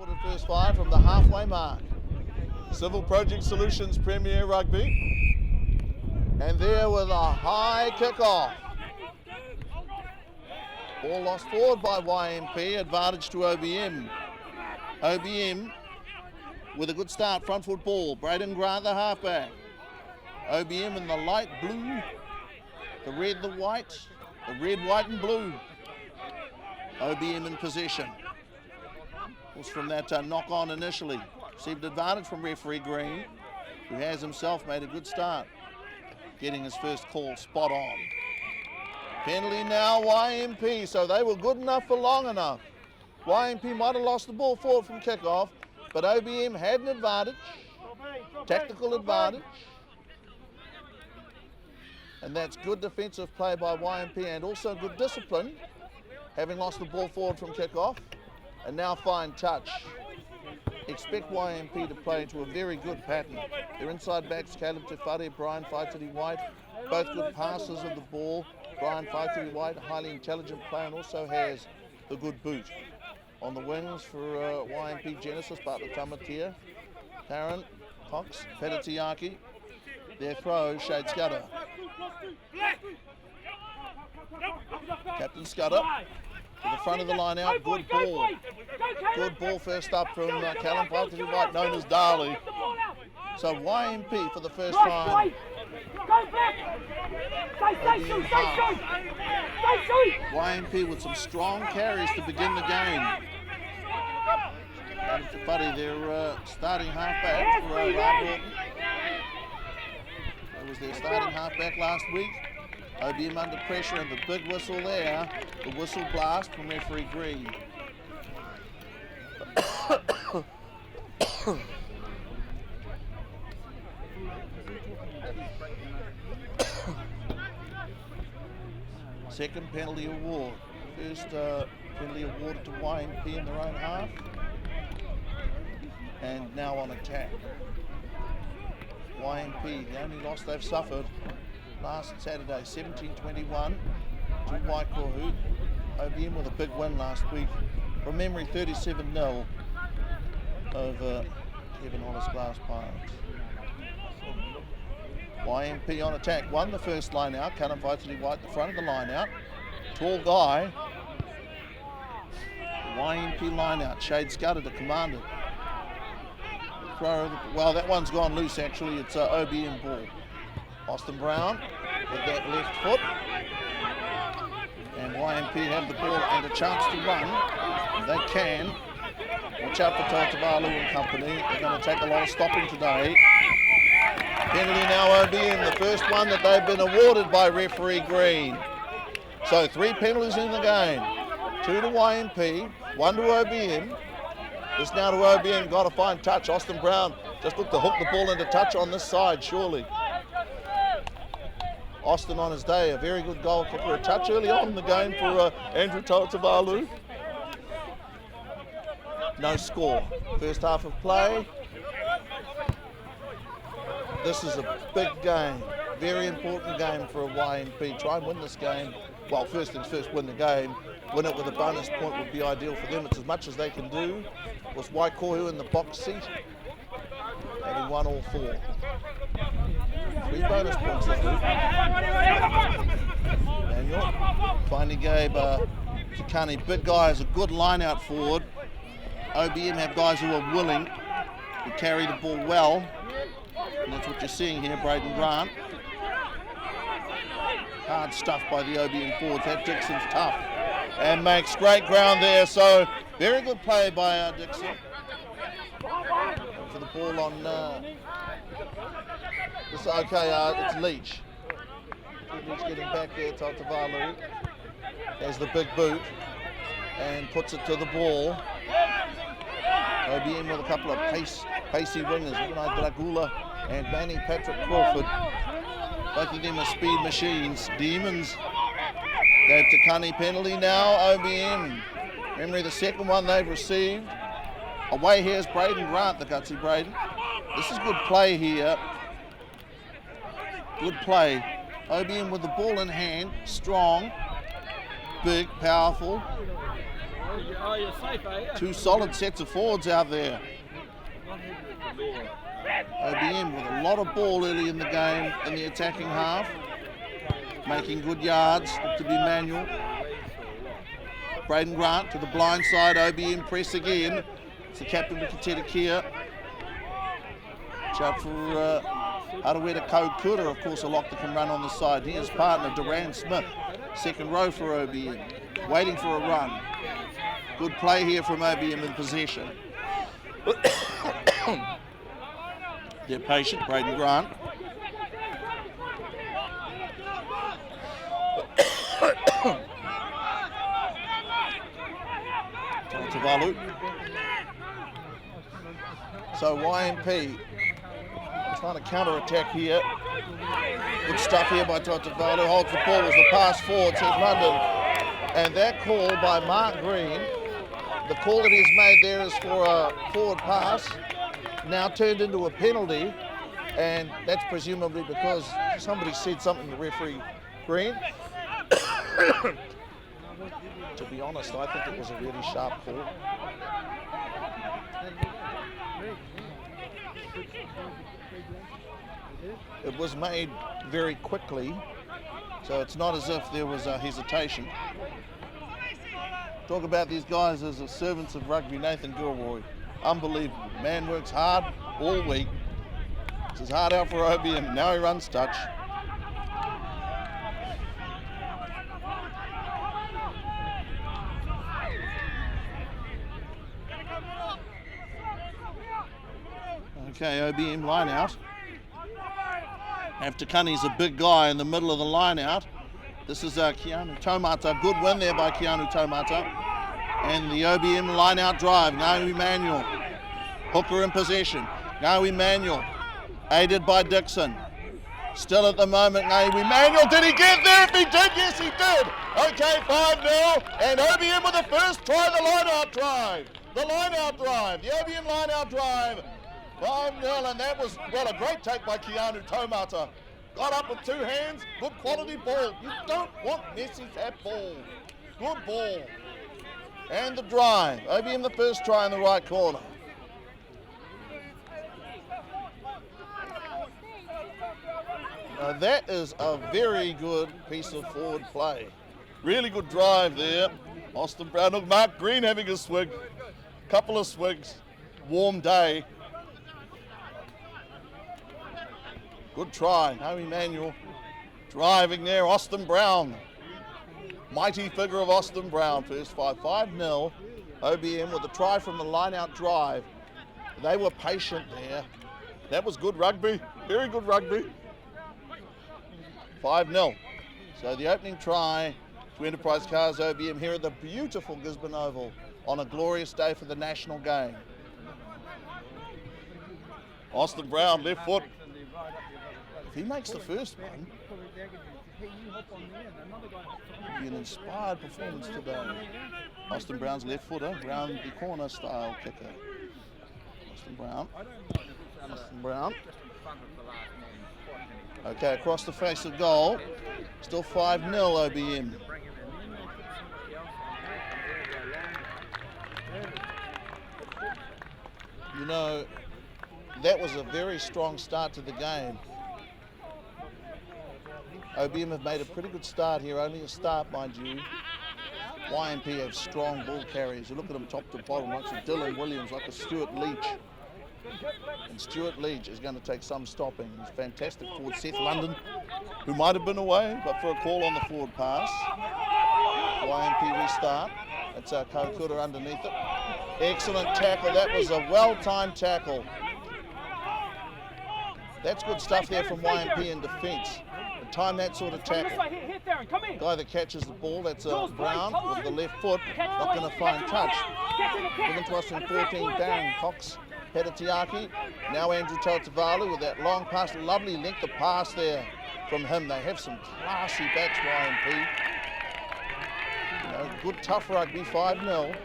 Footed first fire from the halfway mark. Civil Project Solutions Premier Rugby. And there with a high kick-off. Ball lost forward by YMP, advantage to OBM. OBM with a good start, front foot ball. Braden Grant, the halfback. OBM in the light blue, the red, the white, white and blue. OBM in possession. Was from that knock on initially. Received advantage from referee Green, who has himself made a good start, getting his first call spot on. Penalty now, YMP, so they were good enough for long enough. YMP might have lost the ball forward from kickoff, but OBM had an advantage, tactical advantage. And that's good defensive play by YMP and also good discipline, having lost the ball forward from kickoff, and now fine touch. Expect YMP to play into a very good pattern. Their inside backs, Caleb Tairāwhiti, Brian White, both good passers of the ball. Brian White, a highly intelligent player, and also has the good boot. On the wings for YMP Genesis, Bartlett Tamatia, Taryn, Cox, Tairāwhiti. Their throw, Shade Scudder. Captain Scudder to the front of the line out, good ball. Good ball first up from Callum White, known as Darley. So YMP for the first time. YMP with some strong carries to begin the game. Tairāwhiti, their starting halfback for Rugby. That was their starting halfback last week. OBM under pressure and the big whistle there, the whistle blast from referee Green. Second penalty award. First penalty awarded to YMP in their own half. And now on attack. YMP, the only loss they've suffered last Saturday, 17-21 to Waikohu. OBM with a big win last week. From memory, 37-0 over Kevin Hollis Glass Pirates. YMP on attack, won the first line out. Callum White, the front of the line out. Tall guy. YMP line out, Shade Scudder to command it. Throw, well, that one's gone loose actually, it's OBM ball. Austin Brown with that left foot. And YMP have the ball and a chance to run. They can. Watch out for Tairāwhiti and company. They're going to take a lot of stopping today. Penalty now OBM, the first one that they've been awarded by referee Green. So 3 penalties in the game. 2 to YMP, 1 to OBM. This now to OBM, got to find touch. Austin Brown just looked to hook the ball into touch on this side, surely. Austin on his day, a very good goal kicker. A touch early on in the game for Andrew Tairāwhiti. No score. First half of play. This is a big game, very important game for a YMP. Try and win this game. Well, first things first, win the game. Win it with a bonus point would be ideal for them. It's as much as they can do. Was Waikohu in the box seat, having won all 4. 3 bonus points this week. Daniel finally gave Takani, big guys, a good line out forward. OBM have guys who are willing to carry the ball well. And that's what you're seeing here, Braden Grant. Hard stuff by the OBM forwards. That Dixon's tough and makes great ground there. So very good play by Dixon. For the ball on, it's Leach. Leach getting back there, Tairāwhiti. Has the big boot and puts it to the ball. OBM with a couple of pacey wingers, Dragula and Manny Patrick Crawford. Both of them are speed machines. Demons gave Takani penalty now, OBM. Remember the second one they've received. Away here's Braden Grant, the gutsy Braden. This is good play here. Good play. OBM with the ball in hand, strong, big, powerful. Oh, you're safe, are you? Two solid sets of forwards out there. OBM with a lot of ball early in the game in the attacking half. Making good yards, look to be manual. Braden Grant to the blind side, OBM press again. It's the captain of Kateta Kia. Watch out for Tairāwhiti Kaukura, of course, a lock that can run on the side. He is partner Duran Smith, second row for OBM, waiting for a run. Good play here from OBM in possession. They're patient, Braden Grant. Tairāwhiti. So YMP trying to counter-attack here. Good stuff here by Tairāwhiti. Holds the ball as the pass forward, says London. And that call by Mark Green, the call that he's made there is for a forward pass, now turned into a penalty. And that's presumably because somebody said something to referee Green. To be honest, I think it was a really sharp call. It was made very quickly, so it's not as if there was a hesitation. Talk about these guys as the servants of rugby. Nathan Gilroy, unbelievable. Man works hard all week. It's his heart out for OBM. Now he runs touch. Okay, OBM line out. Aftakani's a big guy in the middle of the line out. This is Keanu Taumata. Good win there by Keanu Taumata. And the OBM line out drive. Now Emmanuel. Hooker in possession. Now Emmanuel. Aided by Dixon. Still at the moment, Naomi Manuel. Did he get there? If he did, yes he did. Okay, 5-0. And OBM with the first try, the line-out drive. The line-out drive. The OBM line-out drive. 5-0, and that was, well, a great take by Keanu Taumata. Got up with two hands, good quality ball. You don't want Messi's that ball. Good ball. And the drive. OBM the first try in the right corner. Now that is a very good piece of forward play. Really good drive there. Austin Brown, look, Mark Green having a swig. Couple of swigs. Warm day. Good try. No Emmanuel driving there. Austin Brown. Mighty figure of Austin Brown. First 5-0. OBM with a try from the line-out drive. They were patient there. That was good rugby. Very good rugby. 5-0. So the opening try to Enterprise Cars OBM here at the beautiful Gisborne Oval on a glorious day for the national game. Austin Brown, left foot. If he makes the first one, it'll be an inspired performance today. Austin Brown's left footer, round the corner style kicker. Austin Brown. Austin Brown. Okay, across the face of goal. Still 5-0 OBM. You know, that was a very strong start to the game. OBM have made a pretty good start here, only a start, mind you. YMP have strong ball carriers. You look at them top to bottom, like a Dylan Williams, like a Stuart Leach. And Stuart Leach is going to take some stopping. He's fantastic forward. Seth London, who might have been away, but for a call on the forward pass. YMP restart. That's our Kaukura underneath it. Excellent tackle. That was a well-timed tackle. That's good stuff there from YMP in defence. Time that sort of tackle. Guy that catches the ball, that's Brown with the left foot, not going to find touch. Given to us in 14, Darren Cox, Petatiaki. Now Andrew Tautavalu with that long pass, lovely length of pass there from him. They have some classy backs, YMP. You know, good tough rugby, 5-0.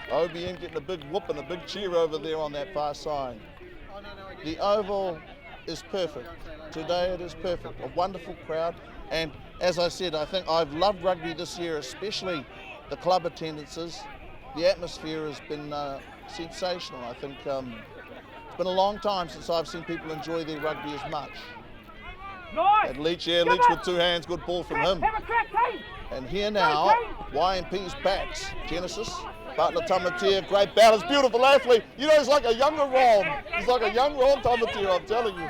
OBM getting a big whoop and a big cheer over there on that far side. The oval is perfect. Today it is perfect. A wonderful crowd. And as I said, I think I've loved rugby this year, especially the club attendances. the atmosphere has been sensational. I think it's been a long time since I've seen people enjoy their rugby as much. And Leach, Leach with 2 hands, good ball from him. And here now, YMP's backs. Genesis, Butler Tamatea, great balance, beautiful athlete. You know, he's like a younger Ron. He's like a young Ron Tamatea, I'm telling you.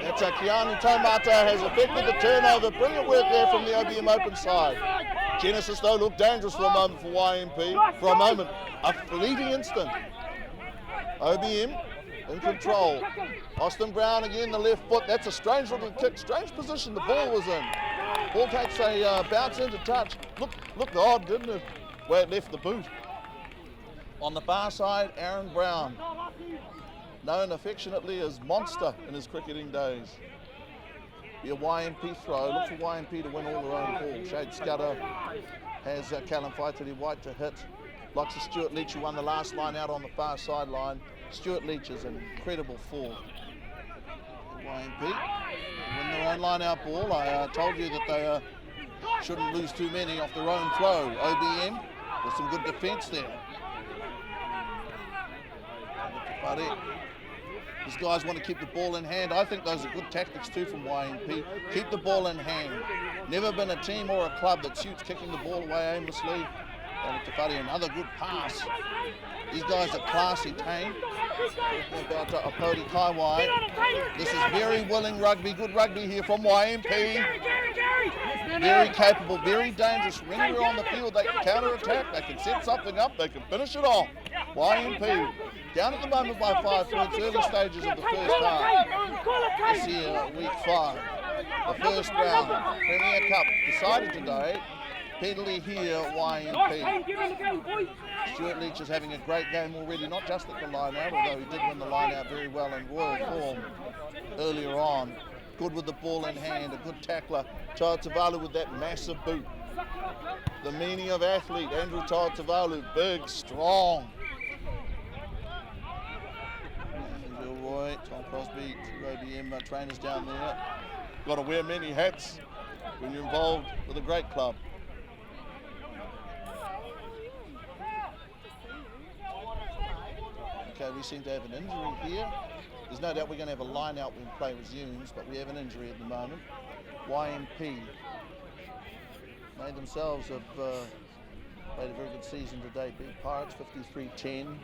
That's a Keanu Taumata has affected the turnover. Brilliant work there from the OBM open side. Genesis, though, looked dangerous for a moment for YMP. For a moment, a fleeting instant. OBM in control. Austin Brown again, the left foot. That's a strange little kick, strange position the ball was in. Ball takes a bounce into touch. Looked odd, didn't it? Where it left the boot. On the far side, Aaron Brown, known affectionately as Monster in his cricketing days. Be a YMP throw. Look for YMP to win all their own ball. Shade Scudder has Callum Whaitiri White to hit. Likes of Stuart Leach, who won the last line out on the far sideline. Stuart Leach is an incredible forward. YMP win their own line out ball. I told you that they shouldn't lose too many off their own throw. OBM with some good defence there. These guys want to keep the ball in hand. I think those are good tactics too from YMP. Keep the ball in hand. Never been a team or a club that suits kicking the ball away aimlessly. Another good pass. These guys are classy, Tane. About Apodi Kaiwai. This is very willing rugby, good rugby here from YMP. Very capable, very dangerous. Anywhere on the field, they can counter-attack, they can set something up, they can finish it off. YMP down at the moment by 5 points, early stages of the first half. This year, week 5, the first round, Premier Cup decided today. Penalty here, YMP. Stuart Leach is having a great game already, not just at the line out, although he did win the line out very well in royal form earlier on. Good with the ball in hand, a good tackler. Tairāwhiti with that massive boot. The meaning of athlete, Andrew Tairāwhiti, big, strong. Gilroy, Tom Crosby, 2 OBM trainers down there. Got to wear many hats when you're involved with a great club. Okay, we seem to have an injury here. There's no doubt we're going to have a line out when play resumes, but we have an injury at the moment. YMP made themselves have played a very good season today. Beat Pirates 53-10.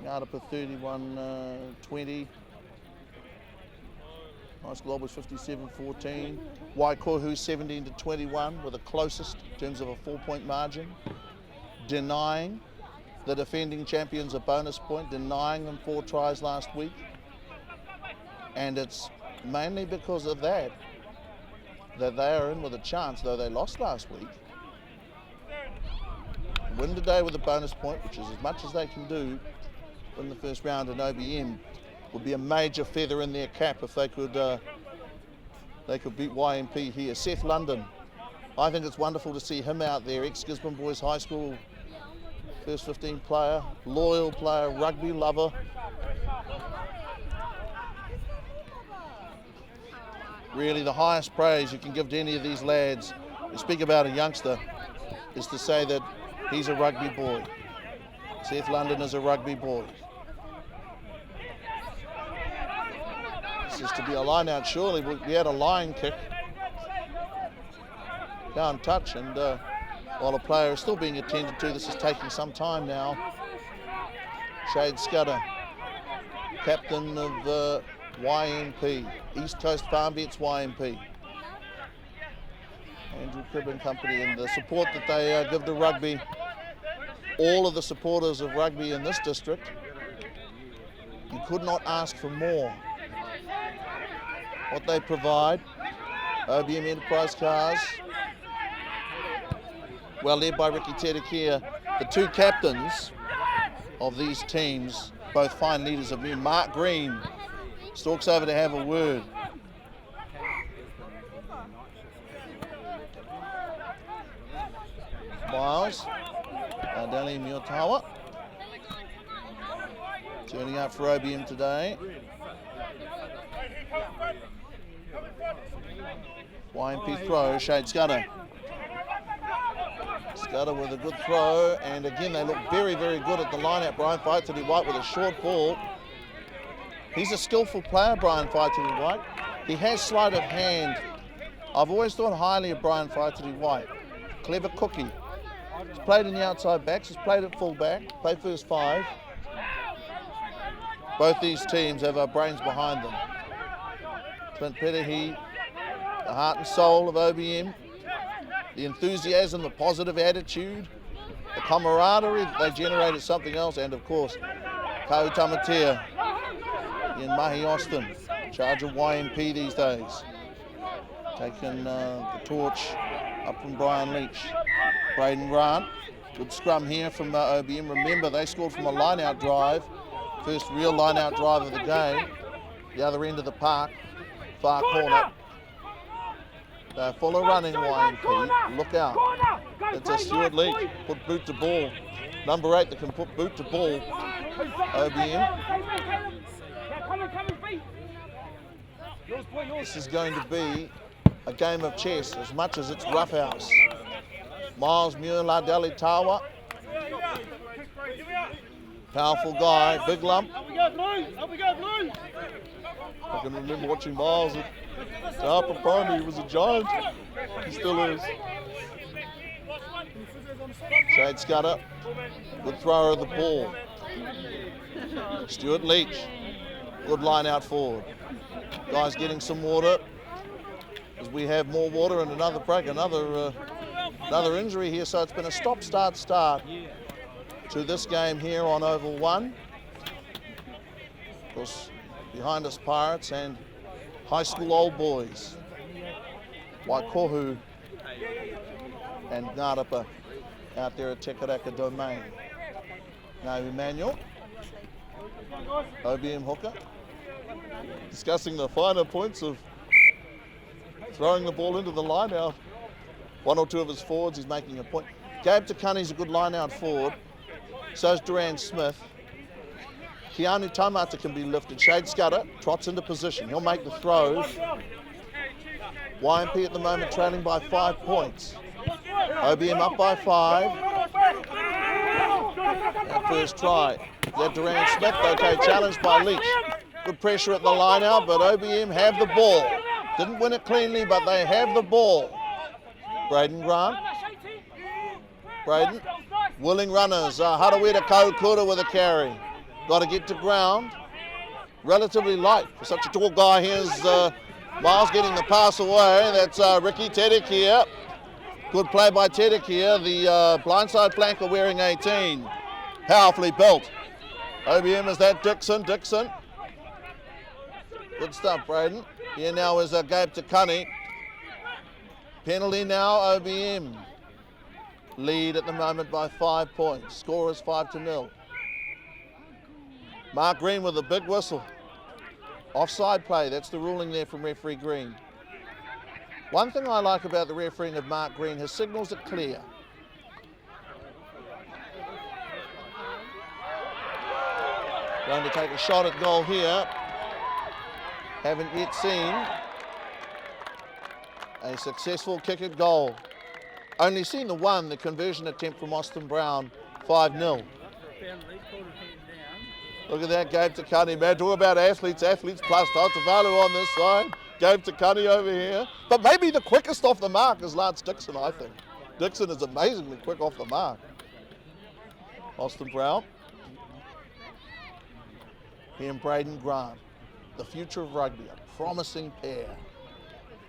Ngātapa 31-20. Nice Glob was 57-14. Waikohu 17-21 were the closest in terms of a 4-point margin. Denying the defending champions a bonus point, denying them 4 tries last week. And it's mainly because of that they are in with a chance, though they lost last week. Win today with a bonus point, which is as much as they can do in the first round in OBM, would be a major feather in their cap if they could beat YMP here. Seth London, I think it's wonderful to see him out there, ex-Gisborne Boys High School first 15 player, loyal player, rugby lover. Really the highest praise you can give to any of these lads, you speak about a youngster, is to say that he's a rugby boy. Seth London is a rugby boy. This is to be a line out surely. We had a line kick. Down touch, and while a player is still being attended to, this is taking some time now. Shade Scudder, captain of YMP, East Coast Farm Vets YMP. Andrew Cribb and company, and the support that they give to rugby. All of the supporters of rugby in this district, you could not ask for more. What they provide, OBM Enterprise cars, well led by Ricky Tedekia. The 2 captains of these teams, both fine leaders of men. Mark Green stalks over to have a word. Miles, Adeli Miotawa, turning up for OBM today. YMP throw, Shade Scudder. Scudder with a good throw, and again they look very, very good at the line-out. Brian Tairāwhiti with a short ball. He's a skillful player, Brian Tairāwhiti. He has sleight of hand. I've always thought highly of Brian Tairāwhiti. Clever cookie. He's played in the outside backs, he's played at full back, played first five. Both these teams have our brains behind them. Clint Peterhe, the heart and soul of OBM, the enthusiasm, the positive attitude, the camaraderie that they generate is something else, and of course, Kau Tamatea in Mahi Austin, in charge of YMP these days. Taking the torch up from Brian Leach. Braden Grant, good scrum here from OBM. Remember, they scored from a line-out drive, first real line-out drive of the game, the other end of the park, far corner. They're full of running, YMP. Look out. It's a Stuart Leach. Put boot to ball. Number 8 that can put boot to ball. OBM. This is going to be a game of chess as much as it's roughhouse. Miles Muir Lardeli Tawa. Powerful guy, big lump. I can remember watching Miles at the upper primary. He was a giant. He still is. Shade Scudder, good thrower of the ball. Stuart Leach, good line out forward. Guys getting some water as we have more water and another break, another injury here. So it's been a stop-start to this game here on Oval 1. Of course, behind us Pirates and high school old boys. Waikohu and Ngarapa out there at Tekaraka Domain. Now Emmanuel, OBM hooker, discussing the finer points of throwing the ball into the line out. One or two of his forwards, he's making a point. Gabe Takani's a good line out forward. So is Duran Smith. Keanu Tamata can be lifted. Shade Scudder trots into position. He'll make the throws. YMP at the moment trailing by 5 points. OBM up by 5. Our first try. Is that Duran Smith? Okay, challenged by Leach. Good pressure at the line out, but OBM have the ball. Didn't win it cleanly, but they have the ball. Braden Grant. Braden. Willing runners. Harawira Kaukura with a carry. Got to get to ground. Relatively light for such a tall guy. Here's Miles getting the pass away. That's Ricky Tedekia. Good play by Tedekia. The blindside flanker wearing 18. Powerfully built. OBM is that Dixon. Dixon. Good stuff, Braden. Here now is Gabe Takani. Penalty now, OBM. Lead at the moment by 5 points. Score is 5-0. Mark Green with a big whistle. Offside play, that's the ruling there from referee Green. One thing I like about the refereeing of Mark Green, his signals are clear. Going to take a shot at goal here. Haven't yet seen a successful kick at goal. Only seen the one, the conversion attempt from Austin Brown, 5-0. Look at that, Gabe Takani, man. Talk about athletes plus Tautavalu on this side. Gabe Takani over here. But maybe the quickest off the mark is Lance Dixon, I think. Dixon is amazingly quick off the mark. Austin Brown. He and Braden Grant. The future of rugby, a promising pair.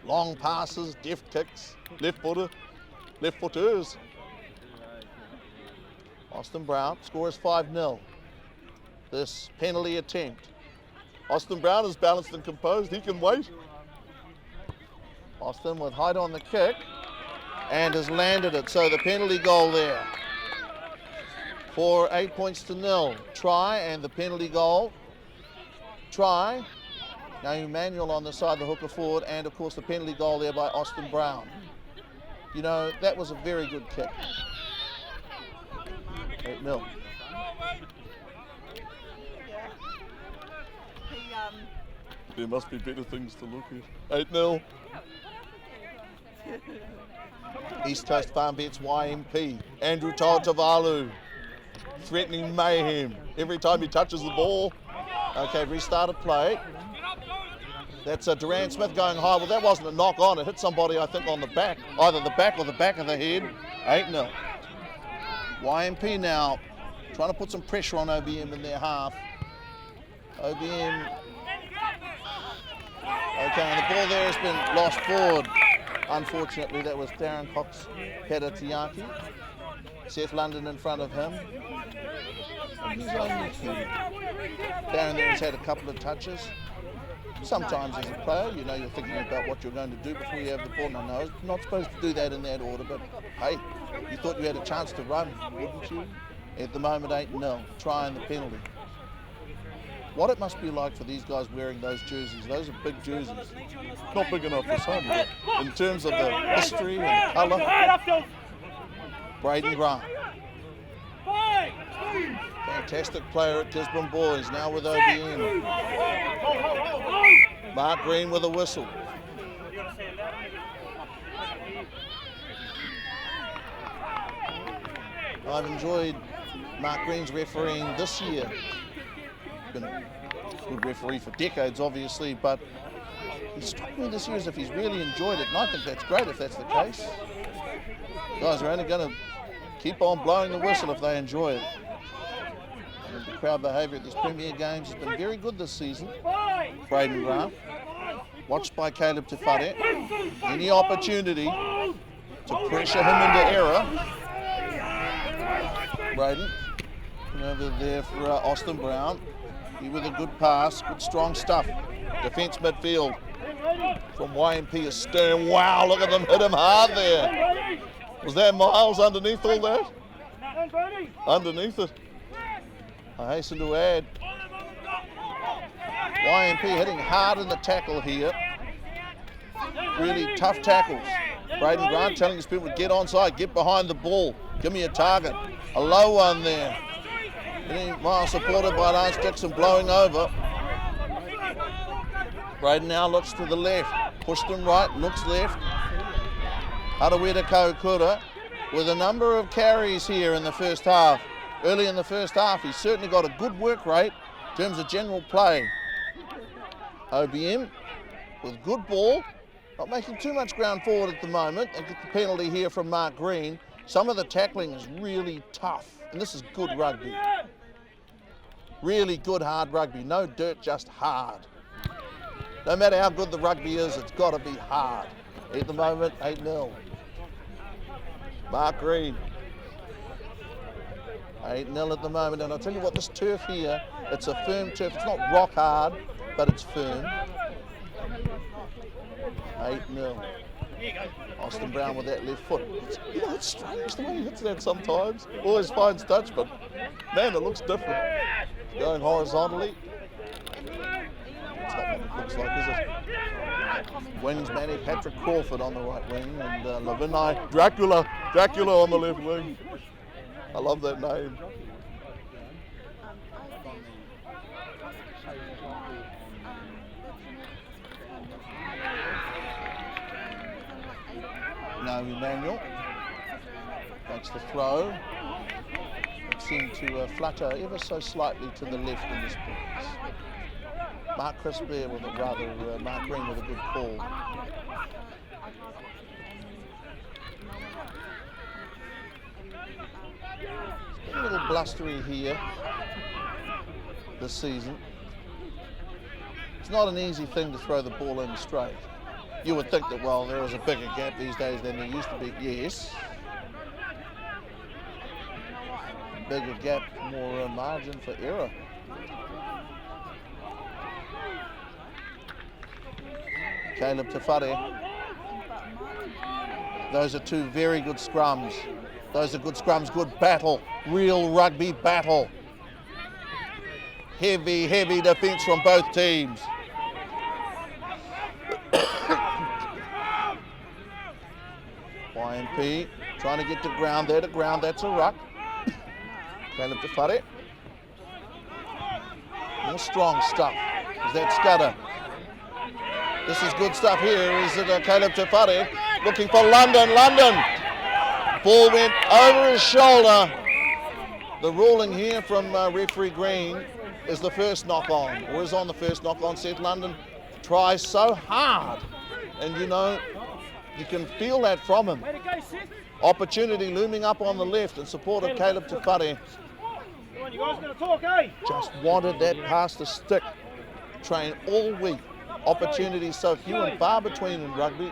Long passes, deft kicks, left footers. Austin Brown, score is 5-0. This penalty attempt. Austin Brown is balanced and composed, he can wait. Austin with height on the kick and has landed it, so the penalty goal there. For 8 points to 0. Try and the penalty goal. Try. Now Emmanuel on the side of the hooker forward, and of course the penalty goal there by Austin Brown. You know, that was a very good kick. 8-0. There must be better things to look at. 8-0. East Coast Farm Bets YMP. Andrew Tairāwhiti threatening mayhem every time he touches the ball. Okay, restarted play. That's Durant Smith going high. Well, that wasn't a knock on. It hit somebody, I think, on the back. Either the back or the back of the head. 8-0. YMP now trying to put some pressure on OBM in their half. OBM. Okay, and the ball there has been lost forward. Unfortunately, that was Darren Cox, Peter Tiaki. Seth London in front of him. And he's only 2. Darren there has had a couple of touches. Sometimes as a player, you know, you're thinking about what you're going to do before you have the ball. No, you're not supposed to do that in that order, but hey, you thought you had a chance to run, wouldn't you? At the moment, 8-0, trying the penalty. What it must be like for these guys wearing those jerseys. Those are big jerseys. Not big enough for some, but in terms of the history and colour. Braden Grant. Fantastic player at Gisborne Boys, now with OBM. Mark Green with a whistle. I've enjoyed Mark Green's refereeing this year. Been a good referee for decades, obviously, but he struck me this year as if he's really enjoyed it, and I think that's great if that's the case. Guys are only going to keep on blowing the whistle if they enjoy it. And the crowd behaviour at these Premier games has been very good this season. Braden Grant, watched by Caleb Tairāwhiti. Any opportunity to pressure him into error. Braden over there for Austin Brown. He with a good pass, good strong stuff. Defence midfield from YMP is Stern. Wow, look at them hit him hard there. Was that Miles underneath all that? Underneath it. I hasten to add. YMP hitting hard in the tackle here. Really tough tackles. Braden Grant telling his people to get onside, get behind the ball, give me a target. A low one there. Miles supported by Lance Dixon blowing over. Braden now looks to the left, pushed him right, looks left. Tairāwhiti Kaukura with a number of carries here in the first half. Early in the first half, he's certainly got a good work rate in terms of general play. OBM with good ball, not making too much ground forward at the moment, and get the penalty here from Mark Green. Some of the tackling is really tough, and this is good rugby. Really good hard rugby, no dirt, just hard. No matter how good the rugby is, it's got to be hard. At the moment, 8-0. Mark Green. 8-0 at the moment, and I'll tell you what, this turf here, it's a firm turf. It's not rock hard, but it's firm. 8-0. Austin Brown with that left foot. It's strange the way he hits that sometimes. Always finds touch, but man, it looks different. Going horizontally. That's not what it looks like, is it? Wings Manny, Patrick Crawford on the right wing, and Lavinai Dracula on the left wing. I love that name. Now Emmanuel makes the throw. It seemed to flutter ever so slightly to the left in this place. Mark Crispy with a rather, Mark Green with a good call. It's been a little blustery here this season. It's not an easy thing to throw the ball in straight. You would think that, well, there is a bigger gap these days than there used to be. Yes. Bigger gap, more margin for error. Caleb Tairāwhiti. Those are two very good scrums. Those are good scrums, good battle, real rugby battle. Heavy, heavy defence from both teams. YMP trying to get to ground there, to ground, that's a ruck. Caleb Tairāwhiti. More strong stuff. Is that Scudder? This is good stuff here. Is it Caleb Tairāwhiti? looking for London. London. Ball went over his shoulder. The ruling here from referee Green is the first knock on, or is on the first knock on. Seth London tries so hard, and you know, you can feel that from him. Opportunity looming up on the left in support of Caleb Tairāwhiti. Just wanted that pass to stick. Train all week. Opportunities so few and far between in rugby.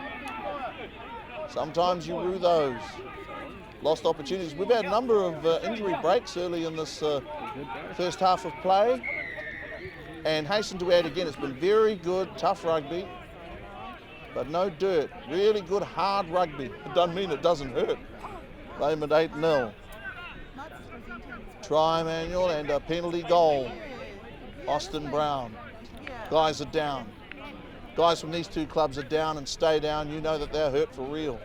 Sometimes you rue those lost opportunities. We've had a number of injury breaks early in this first half of play. And hasten to add again, it's been very good, tough rugby, but no dirt. Really good, hard rugby. It doesn't mean it doesn't hurt. Aim at 8-0. Try manual and a penalty goal. Austin Brown. Guys are down. Guys from these two clubs are down and stay down. You know that they're hurt for real.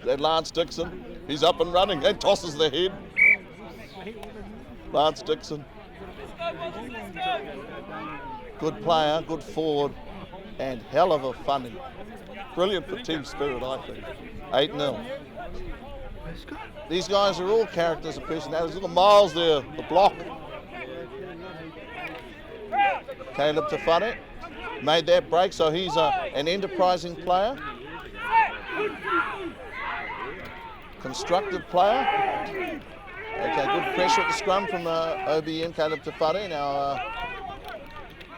That Lance Dixon, he's up and running and tosses the head. Lance Dixon. Good player, good forward, and hell of a funny. Brilliant for team spirit, I think. 8-0. These guys are all characters and personalities. Look at Miles there, the block. Caleb Tairāwhiti made that break, so he's an enterprising player. Constructive player. Okay, good pressure at the scrum from OBM, Caleb Tairāwhiti. Now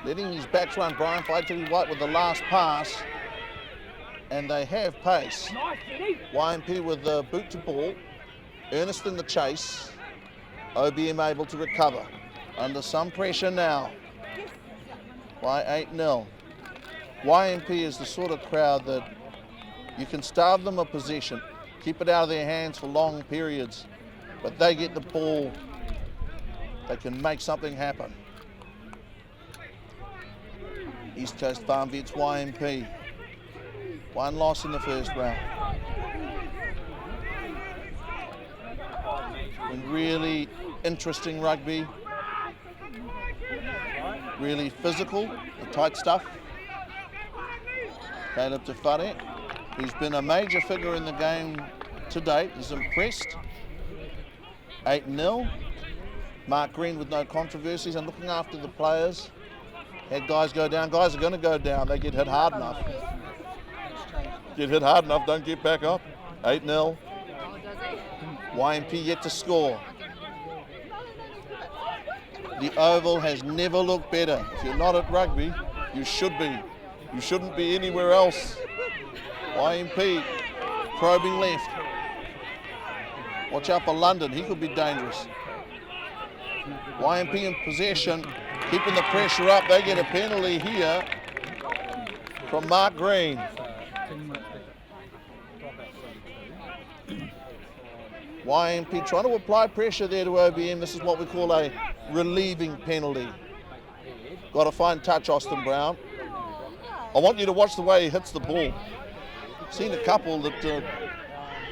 letting his backs run, Brian White with the last pass. And they have pace. YMP with the boot to ball. Ernest in the chase. OBM able to recover. Under some pressure now. By 8-0. YMP is the sort of crowd that you can starve them a possession. Keep it out of their hands for long periods. But they get the ball. They can make something happen. East Coast Farm Vets YMP. One loss in the first round. And really interesting rugby. Really physical, the tight stuff. Caleb Tairāwhiti, who's been a major figure in the game to date, is impressed. 8-0. Mark Green with no controversies and looking after the players. Had guys go down. Guys are going to go down. They get hit hard enough. Get hit hard enough, don't get back up. 8-0. YMP yet to score. The Oval has never looked better. If you're not at rugby, you should be. You shouldn't be anywhere else. YMP probing left. Watch out for London, he could be dangerous. YMP in possession, keeping the pressure up. They get a penalty here from Mark Green. YMP trying to apply pressure there to OBM. This is what we call a relieving penalty. Got to find touch, Austin Brown. I want you to watch the way he hits the ball. Seen a couple that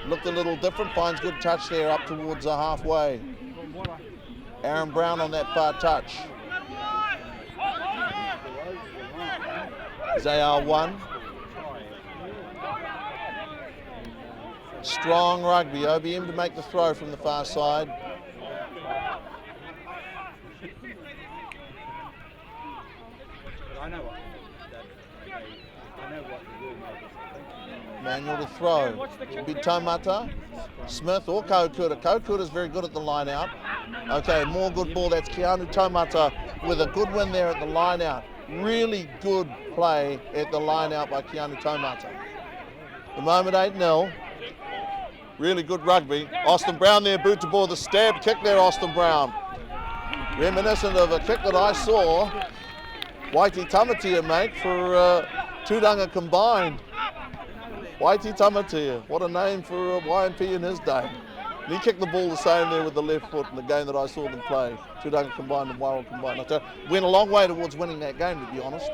looked a little different. Finds good touch there up towards the halfway. Aaron Brown on that far touch. Zayar 1. Strong rugby. OBM to make the throw from the far side. Manual to throw. Will be Taumata, Smith or Kokura. Kokura's very good at the line out. Okay, more good ball. That's Keanu Taumata with a good win there at the line out. Really good play at the line out by Keanu Taumata. The moment 8-0. Really good rugby. Austin Brown there, boot to ball. The stab kick there, Austin Brown. Reminiscent of a kick that I saw Waiti Tamatia make for Tūranga combined. Waiti Tamatia, what a name for YMP in his day. And he kicked the ball the same there with the left foot in the game that I saw them play. Tūranga combined and Wairau combined. Went a long way towards winning that game, to be honest.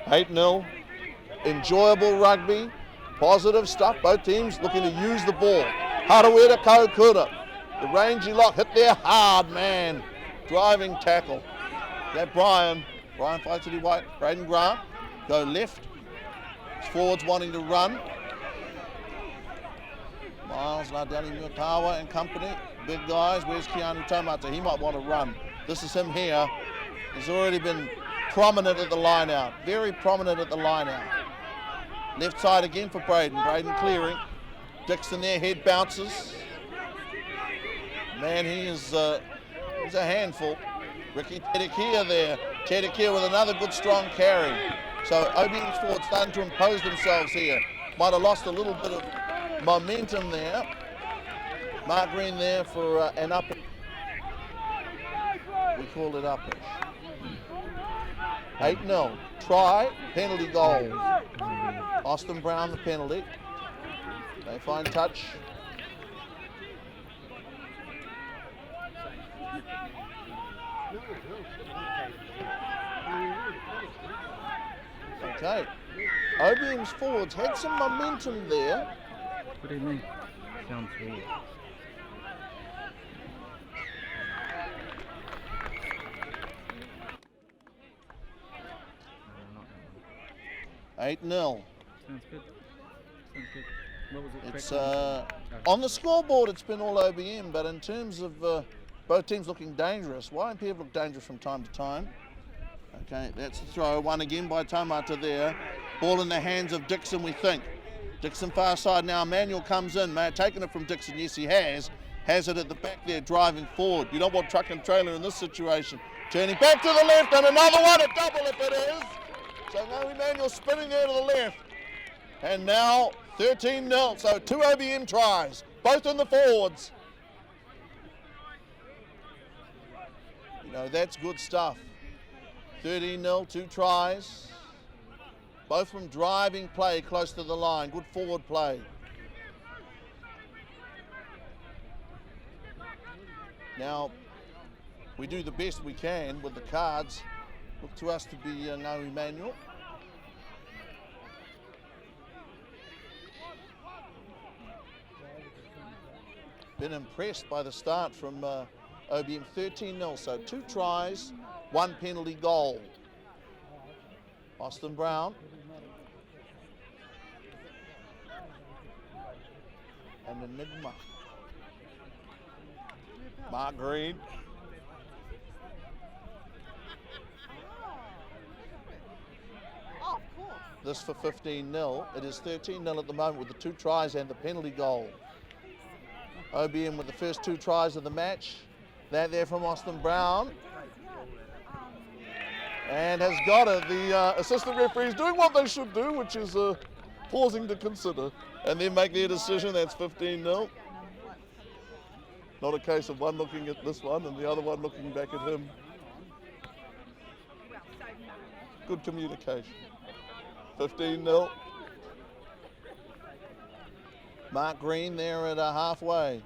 8-0. Enjoyable rugby. Positive stuff. Both teams looking to use the ball. Harawira Kokura. The rangy lock hit there hard, man. Driving tackle. That Brian Whaitiri White, Braden Grant, go left. Forwards wanting to run. Miles, Nardani, Mutawa and company. Big guys, where's Keanu Taumata? He might want to run. This is him here. He's already been prominent at the line out. Very prominent at the line out. Left side again for Braden. Braden clearing. Dixon there, head bounces. Man, he's a handful. Ricky Tedekia there. Tedekia with another good strong carry. So OBM's forward starting to impose themselves here. Might have lost a little bit of momentum there. Mark Green there for an up. We call it uppish. 8-0. Try, penalty goal. Austin Brown the penalty. They find touch. Okay. OBM's forwards had some momentum there. What do you mean? Sounds weird. No, 8-0. Sounds good. Sounds good. What was it? It's on the scoreboard. It's been all OBM, but in terms of both teams looking dangerous, YMP have looked dangerous from time to time. Okay, that's the throw. One again by Taumata there. Ball in the hands of Dixon, we think. Dixon far side now. Manuel comes in. May have taken it from Dixon. Yes, he has. Has it at the back there, driving forward. You don't want truck and trailer in this situation. Turning back to the left, and another one, a double if it is. So now Emmanuel spinning there to the left. And now 13-0. So 2 OBM tries, both in the forwards. You know, that's good stuff. 13-0, 2 tries. Both from driving play close to the line. Good forward play. Now, we do the best we can with the cards. Look to us to be no Emmanuel. Been impressed by the start from OBM. 13-0, so 2 tries, 1 penalty goal. Austin Brown. And Enigma. Mark Green. This for 15-0. It is 13-0 at the moment with the 2 tries and the penalty goal. OBM with the first 2 tries of the match. That there from Austin Brown. And has got it. The assistant referees doing what they should do, which is pausing to consider and then make their decision. That's 15-0. Not a case of one looking at this one and the other one looking back at him. Good communication. 15-0. Mark Green there at halfway.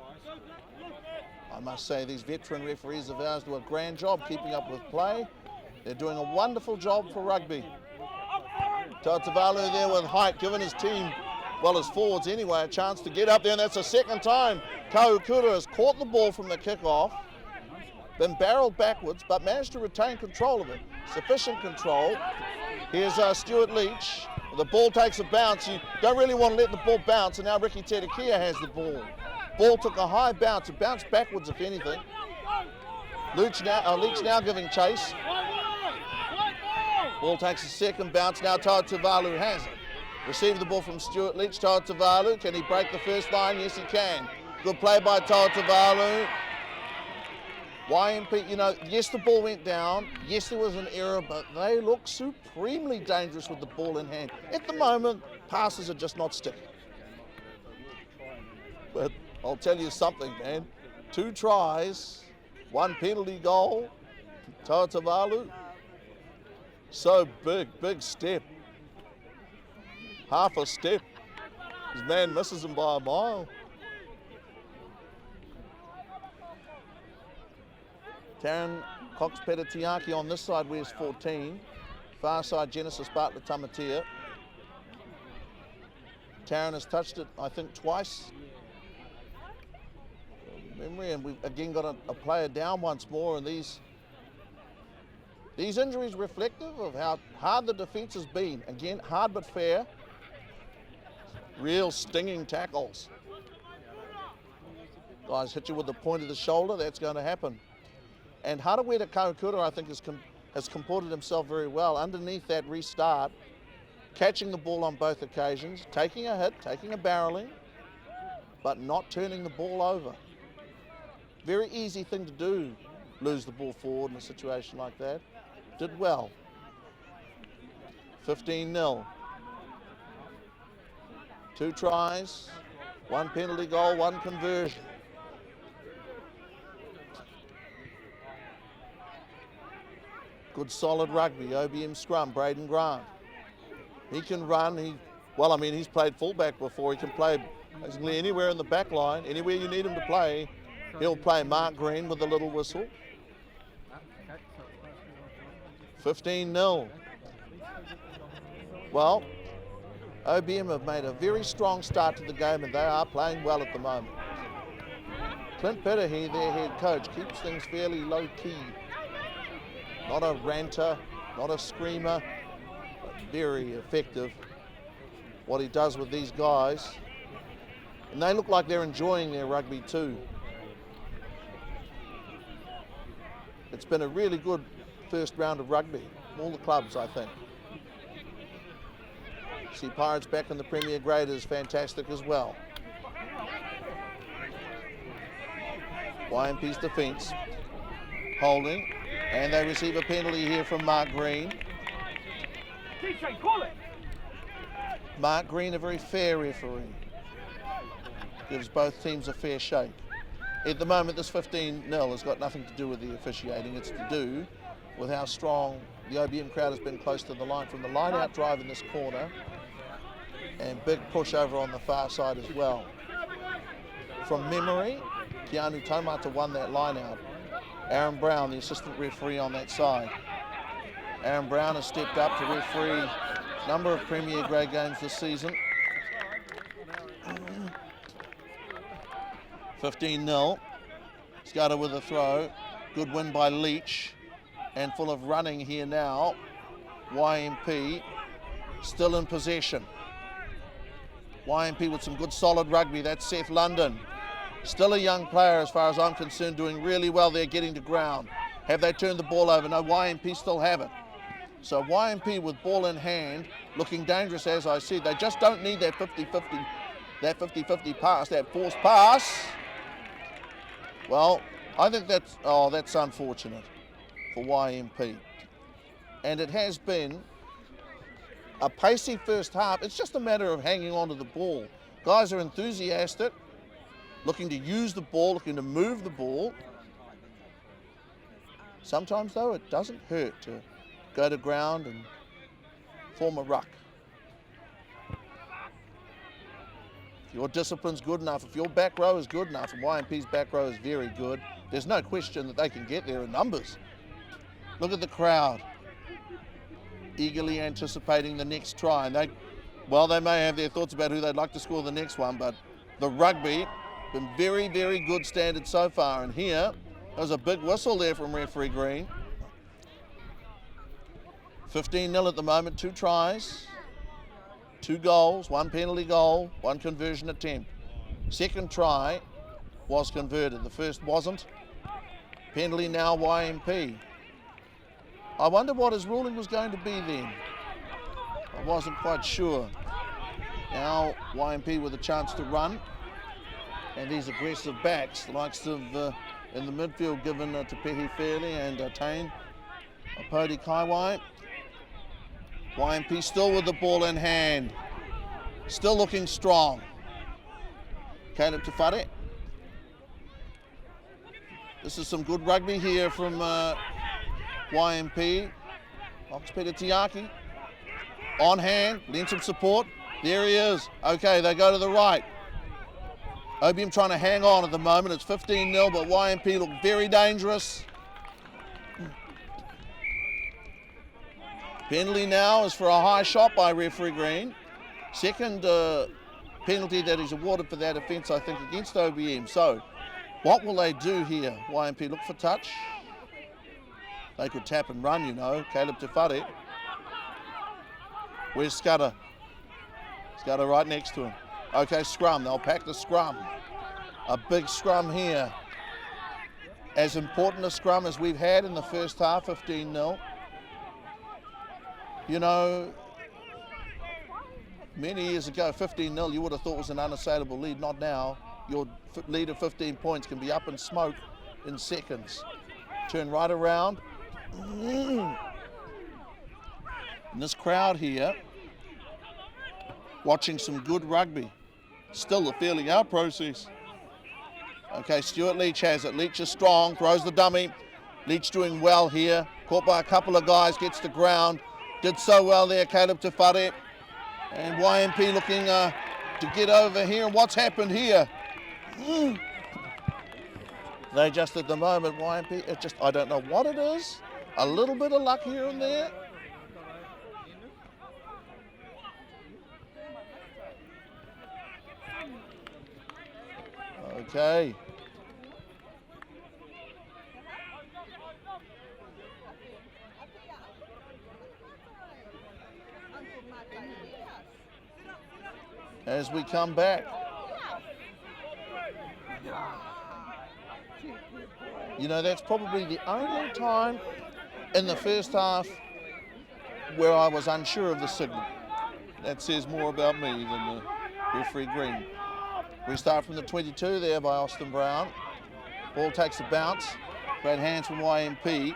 I must say these veteran referees of ours do a grand job keeping up with play. They're doing a wonderful job for rugby. Tairāwhiti there with height, giving his team, well, his forwards anyway, a chance to get up there, and that's the second time Kaukura has caught the ball from the kickoff, then barreled backwards, but managed to retain control of it. Sufficient control. Here's Stuart Leach. The ball takes a bounce. You don't really want to let the ball bounce, and now Ricky Tedekia has the ball. Ball took a high bounce. It bounced backwards, if anything. Leach now giving chase. Ball takes a second bounce. Now Tairāwhiti has it. Received the ball from Stuart Leach. Tairāwhiti, can he break the first line? Yes, he can. Good play by Tairāwhiti. YMP, you know, yes, the ball went down. Yes, there was an error, but they look supremely dangerous with the ball in hand. At the moment, passes are just not sticking. But I'll tell you something, man. 2 tries, 1 penalty goal. Tairāwhiti. So big step. Half a step. His man misses him by a mile. Taryn Cox-Petitiaki on this side wears 14. Far side Genesis Bartlett Tamatea. Taryn has touched it, I think, twice. Memory, and we've again got a player down once more, and these These injuries reflective of how hard the defence has been. Again, hard but fair. Real stinging tackles. Guys hit you with the point of the shoulder, that's going to happen. And Tairāwhiti Kaukura, I think, has comported himself very well underneath that restart, catching the ball on both occasions, taking a hit, taking a barreling, but not turning the ball over. Very easy thing to do, lose the ball forward in a situation like that. Did well. 15-0. 2 tries, 1 penalty goal, 1 conversion. Good solid rugby, OBM scrum, Braden Grant. He can run, he's played fullback before. He can play basically anywhere in the back line, anywhere you need him to play. He'll play Mark Green with a little whistle. 15-0. Well, OBM have made a very strong start to the game and they are playing well at the moment. Clint Peterhe, their head coach, keeps things fairly low-key. Not a ranter, not a screamer, but very effective what he does with these guys. And they look like they're enjoying their rugby too. It's been a really good first round of rugby, all the clubs, I think. See Pirates back in the Premier Grade is fantastic as well. YMP's defence, holding, and they receive a penalty here from Mark Green. Mark Green, a very fair referee. Gives both teams a fair shake. At the moment, this 15-0 has got nothing to do with the officiating. It's to do with how strong the OBM crowd has been close to the line from the line-out drive in this corner and big push over on the far side as well. From memory, Keanu Taumata won that line-out. Aaron Brown, the assistant referee on that side. Aaron Brown has stepped up to referee a number of Premier Grade games this season. 15-0. Scudder with a throw. Good win by Leach. And full of running here now. YMP still in possession. YMP with some good solid rugby. That's Seth London. Still a young player as far as I'm concerned, doing really well there getting to ground. Have they turned the ball over? No, YMP still have it. So YMP with ball in hand, looking dangerous as I said. They just don't need that 50-50 pass, that forced pass. Well, I think that's unfortunate for YMP. And it has been a pacey first half. It's just a matter of hanging on to the ball. Guys are enthusiastic, looking to use the ball, looking to move the ball. Sometimes, though, it doesn't hurt to go to ground and form a ruck. If your discipline's good enough, if your back row is good enough, and YMP's back row is very good, there's no question that they can get there in numbers. Look at the crowd, eagerly anticipating the next try. And they may have their thoughts about who they'd like to score the next one, but the rugby been very, very good standard so far. And here, there's a big whistle there from referee Green. 15-0 at the moment, 2 tries, 2 goals, 1 penalty goal, 1 conversion attempt. Second try was converted, the first wasn't. Penalty now YMP. I wonder what his ruling was going to be then. I wasn't quite sure. Now YMP with a chance to run. And these aggressive backs, the likes of in the midfield given to Pehi Fairley and Tane Apodi Kaiwai. YMP still with the ball in hand. Still looking strong. Caleb Tafare. This is some good rugby here from YMP. Oxpeter Tiaki. On hand, lends some support. There he is. Okay, they go to the right. OBM trying to hang on at the moment. It's 15-0, but YMP look very dangerous. Penalty now is for a high shot by referee Green. Second penalty that is awarded for that offence, I think, against OBM. So, what will they do here? YMP look for touch. They could tap and run, you know. Caleb Tairāwhiti. Where's Scudder? Scudder right next to him. Okay, scrum. They'll pack the scrum. A big scrum here. As important a scrum as we've had in the first half, 15-0. You know, many years ago, 15-0 you would have thought was an unassailable lead. Not now. Your lead of 15 points can be up in smoke in seconds. Turn right around. And this crowd here, watching some good rugby. Still the feeling out process. Okay, Stuart Leach has it. Leach is strong, throws the dummy. Leach doing well here. Caught by a couple of guys, gets to ground. Did so well there, Caleb Tairāwhiti. And YMP looking to get over here. And what's happened here? They just at the moment, YMP, it just, I don't know what it is. A little bit of luck here and there. Okay. As we come back. You know, that's probably the only time in the first half where I was unsure of the signal. That says more about me than the referee green. We start from the 22 there by Austin Brown. Ball takes a bounce. Great hands from YMP.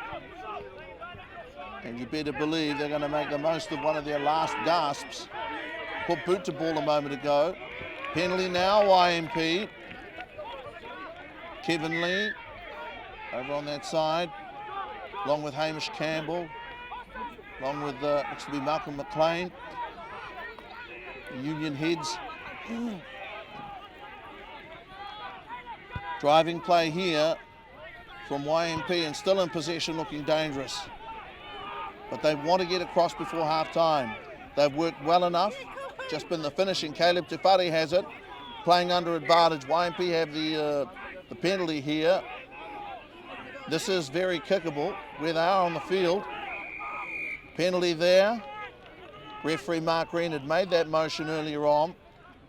And you better believe they're going to make the most of one of their last gasps. Put boot to ball a moment ago. Penalty now, YMP. Kevin Lee over on that side, along with Hamish Campbell, along with looks to be Malcolm McLean. The Union heads. Driving play here from YMP and still in possession, looking dangerous. But they want to get across before half time. They've worked well enough. Just been the finishing. Caleb Tairāwhiti has it, playing under advantage. YMP have the penalty here. This is very kickable where they are on the field. Penalty there. Referee Mark Green had made that motion earlier on,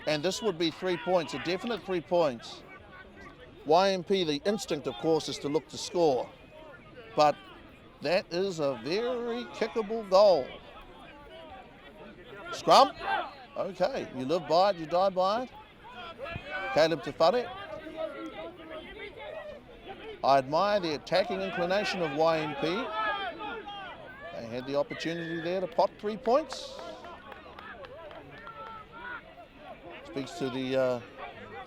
and this would be 3 points, a definite 3 points. YMP, the instinct, of course, is to look to score, but that is a very kickable goal. Scrum. Okay, you live by it, you die by it. Caleb Tairāwhiti. I admire the attacking inclination of YMP. They had the opportunity there to pot 3 points. Speaks to the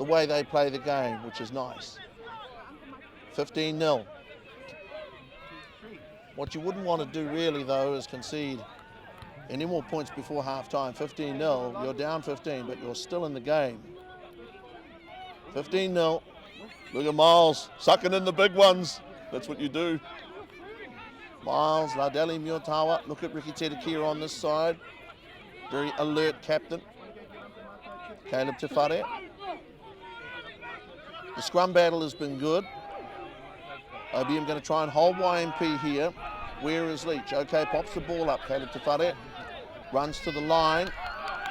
way they play the game, which is nice. 15-0. What you wouldn't want to do really, though, is concede any more points before half-time. 15-0, you're down 15, but you're still in the game. 15-0. Look at Miles, sucking in the big ones. That's what you do. Miles, Lardeli Miotawa. Look at Ricky Tedekia on this side. Very alert captain. Caleb Tairāwhiti. The scrum battle has been good. OBM going to try and hold YMP here. Where is Leach? Okay, pops the ball up. Caleb Tairāwhiti runs to the line.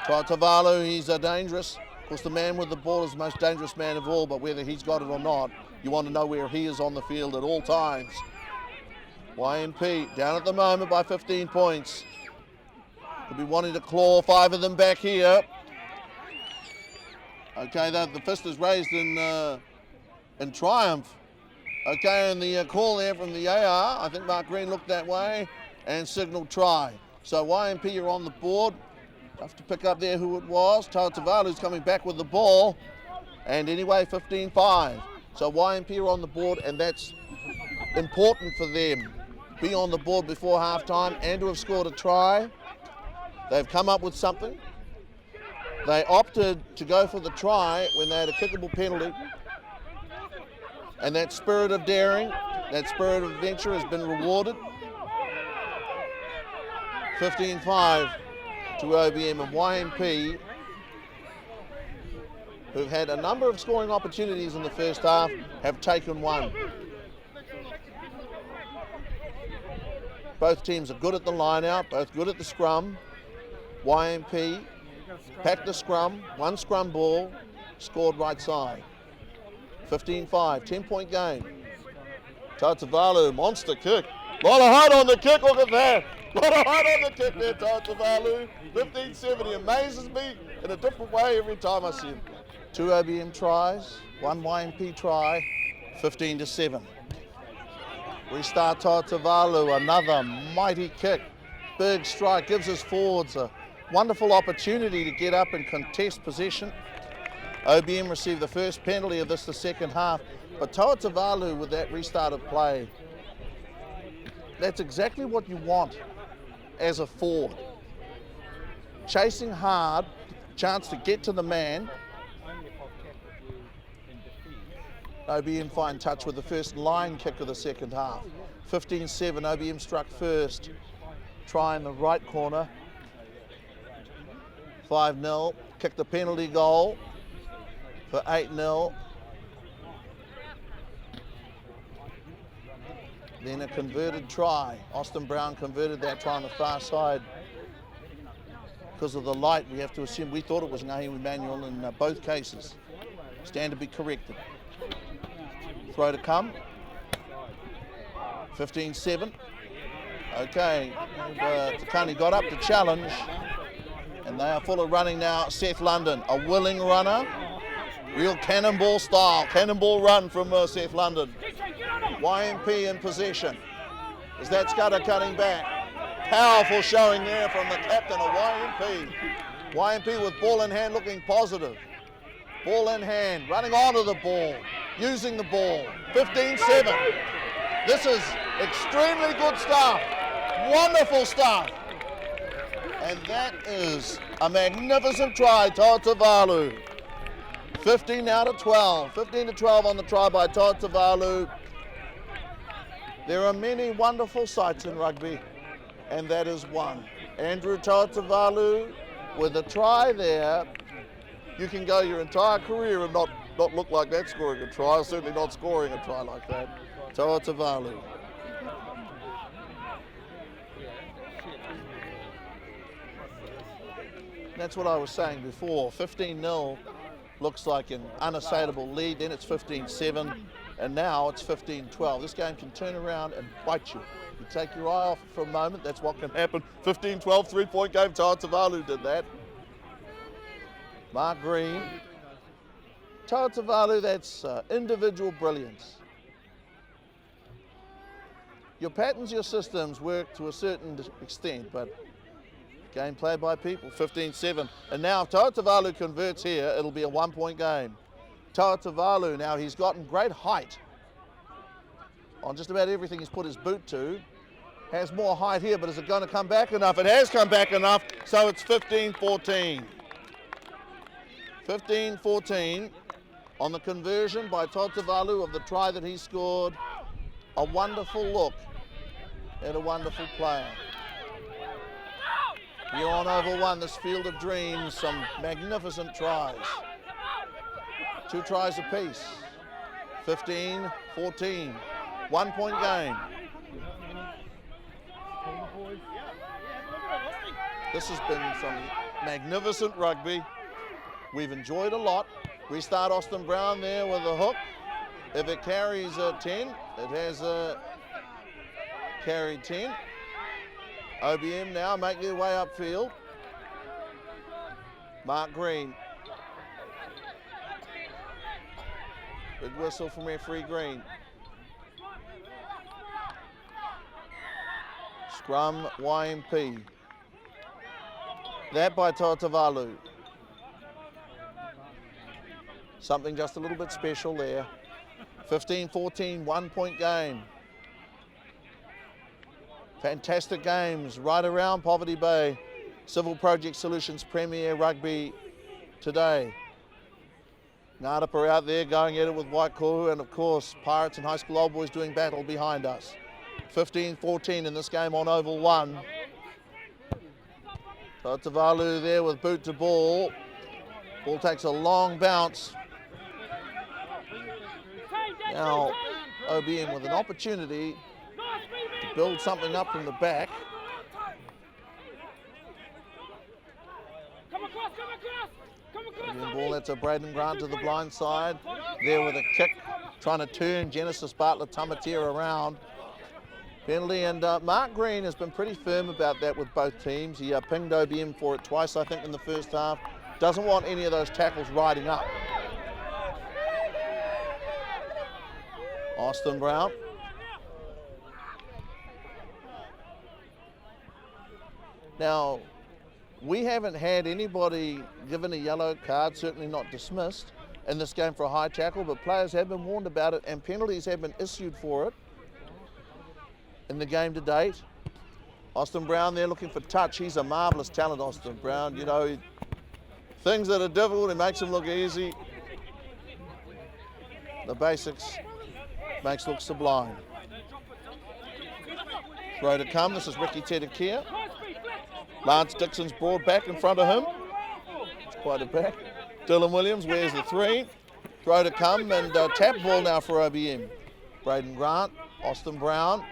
Tairāwhiti, he's dangerous. Of course, the man with the ball is the most dangerous man of all, but whether he's got it or not, you want to know where he is on the field at all times. YMP down at the moment by 15 points. Could be wanting to claw 5 of them back here. Okay, the fist is raised in triumph. Okay, and the call there from the AR, I think Mark Green looked that way and signalled try. So YMP are on the board. Tough to pick up there who it was. Tairāwhiti's coming back with the ball. And anyway, 15-5. So YMP are on the board, and that's important for them. Be on the board before halftime and to have scored a try. They've come up with something. They opted to go for the try when they had a kickable penalty. And that spirit of daring, that spirit of adventure has been rewarded. 15-5 to OBM, and YMP, who've had a number of scoring opportunities in the first half, have taken one. Both teams are good at the line out, both good at the scrum. YMP packed the scrum, one scrum ball, scored right side. 15-5, 10-point game. Tairāwhiti, monster kick. Lot of height on the kick, look at that. Lot of height on the kick there, Tairāwhiti. 15-7, he amazes me in a different way every time I see him. 2 OBM tries, 1 YMP try, 15-7. Restart Tairāwhiti, another mighty kick. Big strike, gives his forwards a wonderful opportunity to get up and contest possession. OBM received the first penalty of this the second half, but Tairāwhiti with that restart of play, that's exactly what you want as a forward. Chasing hard, chance to get to the man. OBM find touch with the first line kick of the second half. 15-7, OBM struck first. Try in the right corner. 5-0, kicked the penalty goal for 8-0. Then a converted try. Austin Brown converted that try on the far side. Because of the light, we have to assume, we thought it was Ngahi Emmanuel in both cases. Stand to be corrected. Throw to come. 15-7. Okay, Takani got up to challenge. And they are full of running now. Seth London, a willing runner. Real cannonball style, cannonball run from Seth London. YMP in possession. Is that Scudder cutting back? Powerful showing there from the captain of YMP. YMP with ball in hand looking positive. Ball in hand, running onto the ball, using the ball. 15-7. This is extremely good stuff. Wonderful stuff. And that is a magnificent try, Tairāwhiti. 15 now to 12. 15-12 on the try by Tairāwhiti. There are many wonderful sights in rugby, and that is one. Andrew Tairāwhiti with a try there. You can go your entire career and not look like that scoring a try, certainly not scoring a try like that. Tairāwhiti. That's what I was saying before. 15-0 looks like an unassailable lead, then it's 15-7, and now it's 15-12. This game can turn around and bite you. You take your eye off it for a moment, that's what can happen. 15-12, 3-point game, Tairāwhiti did that. Mark Green. Tairāwhiti, that's individual brilliance. Your patterns, your systems work to a certain extent, but game played by people, 15-7. And now if Tairāwhiti converts here, it'll be a 1-point game. Tairāwhiti now, he's gotten great height on just about everything he's put his boot to. Has more height here, but is it going to come back enough? It has come back enough, so it's 15-14. 15-14 on the conversion by Tairāwhiti of the try that he scored. A wonderful look at a wonderful player. You're on over one, this field of dreams, some magnificent tries. 2 tries apiece. 15-14, 1-point game. This has been some magnificent rugby. We've enjoyed a lot. We start Austin Brown there with a hook. If it carries 10, it has carried 10. OBM now make their way upfield. Mark Green. Big whistle from referee Green. Scrum YMP. That by Tairāwhiti. Something just a little bit special there. 15-14, 1-point game. Fantastic games right around Poverty Bay. Civil Project Solutions Premier Rugby today. Ngārupa are out there going at it with Waikohu, and of course Pirates and High School Old Boys doing battle behind us. 15-14 in this game on Oval 1. Tairāwhiti there with boot to ball. Ball takes a long bounce. Now OBM with an opportunity to build something up from the back. Again, ball, that's a Braden Grant to the blind side. There with a kick, trying to turn Genesis Bartlett Tamatea around. Penalty, and Mark Green has been pretty firm about that with both teams. He pinged OBM for it twice, I think, in the first half. Doesn't want any of those tackles riding up. Austin Brown. Now, we haven't had anybody given a yellow card, certainly not dismissed, in this game for a high tackle, but players have been warned about it and penalties have been issued for it in the game to date. Austin Brown there looking for touch. He's a marvellous talent, Austin Brown. You know, things that are difficult, he makes them look easy. The basics makes look sublime. Throw to come, this is Ricky Tedekia. Lance Dixon's broad back in front of him. It's quite a back. Dylan Williams wears the 3. Throw to come, and tap ball now for OBM. Braden Grant, Austin Brown.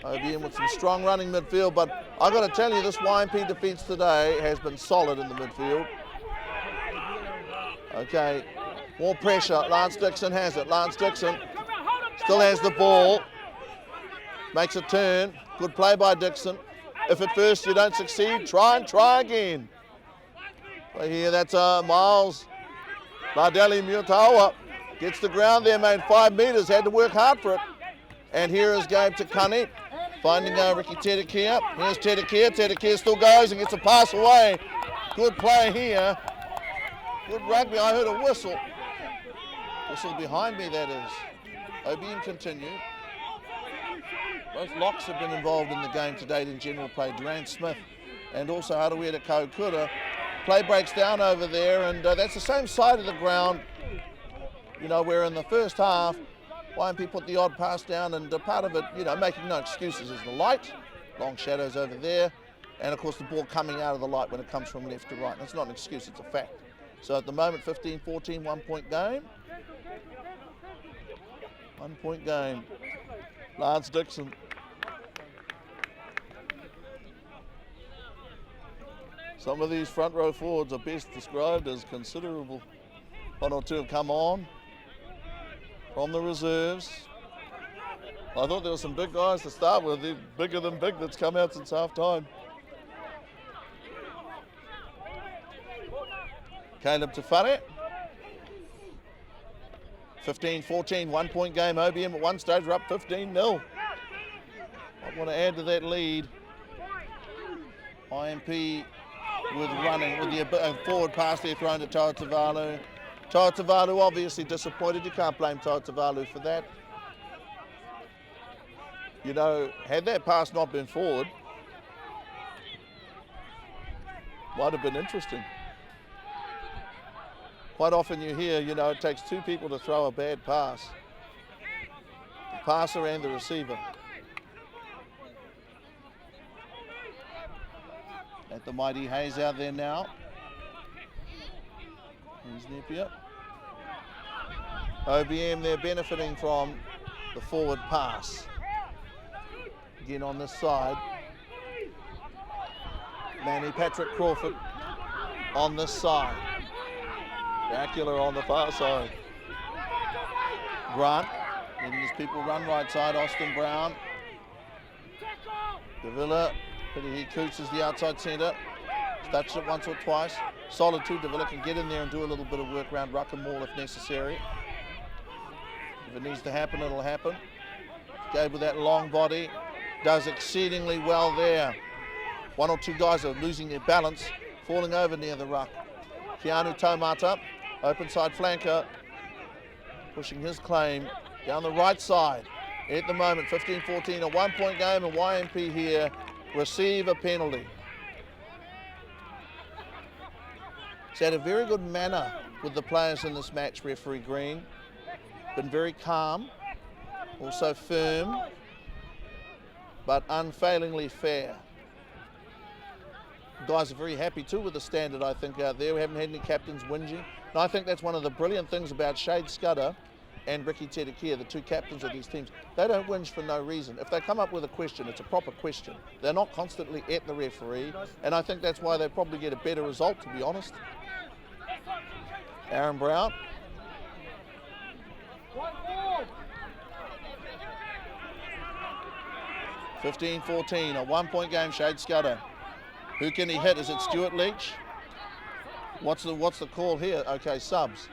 OBM with some strong running midfield, but I've got to tell you, this YMP defence today has been solid in the midfield. Okay, more pressure. Lance Dixon has it. Lance Dixon still has the ball. Makes a turn. Good play by Dixon. If at first you don't succeed, try again. So here, that's Miles Lardeli Mutawa. Gets the ground there, made 5 metres, had to work hard for it. And here is Gabe Takani, finding Ricky Tedekia. Here's Tedekia. Tedekia still goes and gets a pass away. Good play here. Good rugby. I heard a whistle. Whistle behind me, that is. OBM continue. Both locks have been involved in the game to date in general play. Durant Smith and also Harawira Kaukura. Play breaks down over there, and that's the same side of the ground, you know, where in the first half, YMP put the odd pass down, and part of it, you know, making no excuses, is the light, long shadows over there, and of course the ball coming out of the light when it comes from left to right. And it's not an excuse, it's a fact. So at the moment, 15-14, 1 point game. 1 point game. Lance Dixon. Some of these front row forwards are best described as considerable. 1 or 2 have come on from the reserves. I thought there were some big guys to start with. They're bigger than big that's come out since half time. Caleb Tafare. 15-14, 1 point game. OBM at one stage, we're up 15-0. I want to add to that lead. YMP with running, with the forward pass there thrown to Toa Tavalu. Toa Tavalu obviously disappointed. You can't blame Toa Tavalu for that. You know, had that pass not been forward, might have been interesting. Quite often you hear, you know, it takes 2 people to throw a bad pass. The passer and the receiver. At the mighty Hayes out there now. Here's Napier. OBM, they're benefiting from the forward pass. Again on this side. Manny Patrick Crawford on this side. Dracula on the far side. Grant, letting his people run right side. Austin Brown. Davila, Pitihi Coots is the outside centre. Touched it once or twice. Solid too. Davila can get in there and do a little bit of work around ruck and maul if necessary. If it needs to happen, it'll happen. Gabe with that long body. Does exceedingly well there. 1 or 2 guys are losing their balance, falling over near the ruck. Keanu Taumata, open side flanker, pushing his claim down the right side. At the moment, 15-14, a 1 point game, and YMP here receive a penalty. He's had a very good manner with the players in this match, referee Green. Been very calm, also firm, but unfailingly fair. Guys are very happy too with the standard, I think, out there. We haven't had any captains whinging. And I think that's one of the brilliant things about Shade Scudder and Ricky Tedekia, the two captains of these teams, they don't whinge for no reason. If they come up with a question, it's a proper question. They're not constantly at the referee, and I think that's why they probably get a better result, to be honest. Aaron Brown. (15-14), a 1-point game, Shade Scudder. Who can he hit? Is it Stuart Leach? What's the call here? Okay, subs.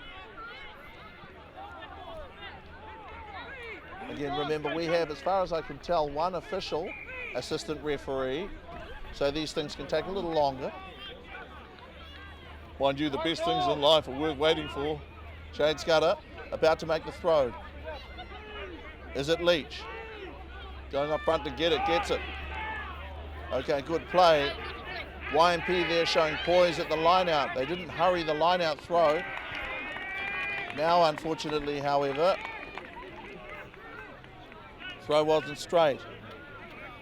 Again, remember, we have, as far as I can tell, one official assistant referee, so these things can take a little longer. Mind you, the best things in life are worth waiting for. Shade Scudder about to make the throw. Is it Leach? Going up front to get it, gets it. Okay, good play. YMP there showing poise at the line-out. They didn't hurry the line-out throw. Now, unfortunately, however, throw wasn't straight.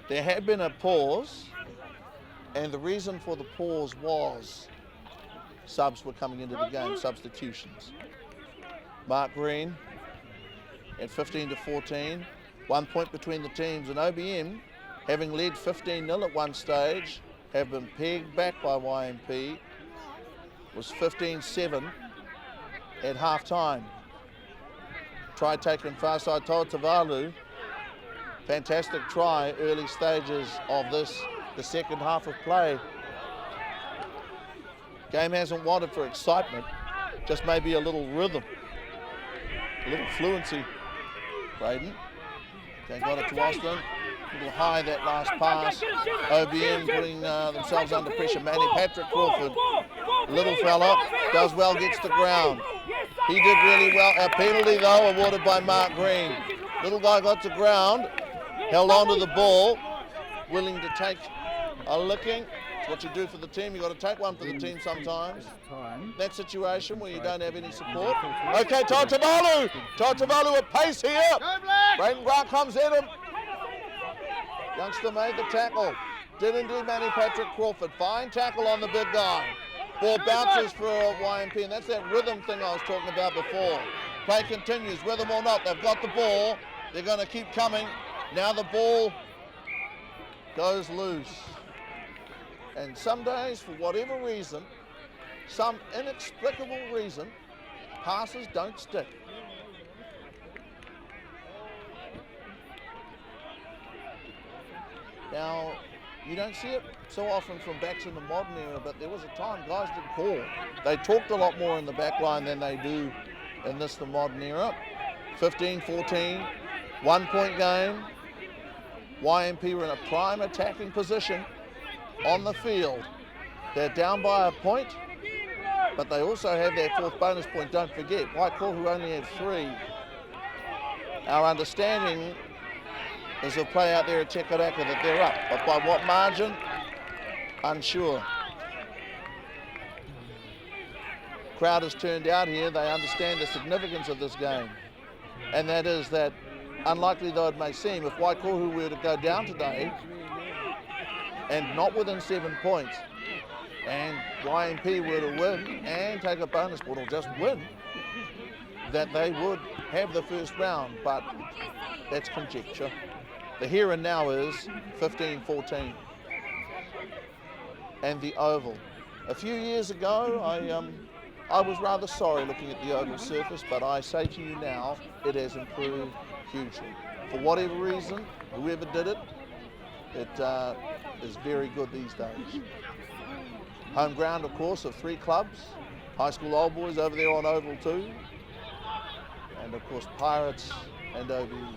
There had been a pause, and the reason for the pause was subs were coming into the game, substitutions. Mark Green at 15-14, 1 point between the teams, and OBM, having led 15-0 at one stage, have been pegged back by YMP, was 15-7 at half-time. Try taken far side Tairāwhiti. Fantastic try, early stages of this, the second half of play. Game hasn't wanted for excitement, just maybe a little rhythm, a little fluency. Braden, okay, got it to Austin, a little high that last pass. OBM putting themselves under pressure. Manny Patrick Crawford, little fella, does well, gets to ground. He did really well. A penalty though, awarded by Mark Green. Little guy got to ground, held on to the ball, willing to take a licking. It's what you do for the team. You've got to take one for the team sometimes. That situation where you don't have any support. Okay, Tairāwhiti with pace here. Braden Grant comes at him. Youngster made the tackle. Did indeed Manny Patrick Crawford. Fine tackle on the big guy. Ball bounces for YMP, and that's that rhythm thing I was talking about before. Play continues, rhythm or not. They've got the ball. They're going to keep coming. Now the ball goes loose. And some days, for whatever reason, some inexplicable reason, passes don't stick. Now, you don't see it so often from backs in the modern era, but there was a time guys did call. They talked a lot more in the back line than they do in this, the modern era. 15-14, 1 point game. YMP were in a prime attacking position on the field. They're down by a point, but they also have their fourth bonus point, don't forget. Waikato, who only have 3. Our understanding is a play out there at Te Karaka that they're up, but by what margin? Unsure. Crowd has turned out here. They understand the significance of this game, and that is that, unlikely though it may seem, if Waikato were to go down today and not within 7 points, and YMP were to win and take a bonus point or just win, that they would have the first round, but that's conjecture. The here and now is 15-14. And the oval. A few years ago, I was rather sorry looking at the oval surface, but I say to you now, it has improved hugely. For whatever reason, whoever did it, it is very good these days. Home ground, of course, of 3 clubs. High school old boys over there on oval too. And of course, Pirates and OBM.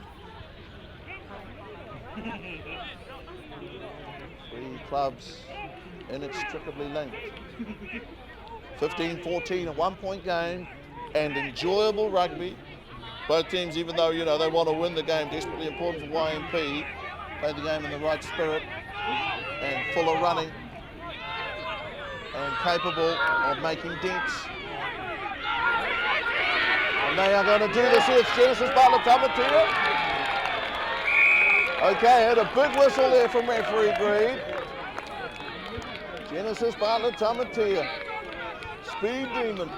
3 clubs inextricably linked. 15-14, a 1 point game, and enjoyable rugby. Both teams, even though, they want to win the game, desperately important for YMP, play the game in the right spirit and full of running and capable of making dents. And they are going to do this here. It's Genesis Tairāwhiti. Okay, had a big whistle there from referee Green. Genesis Tairāwhiti, Speed Demon,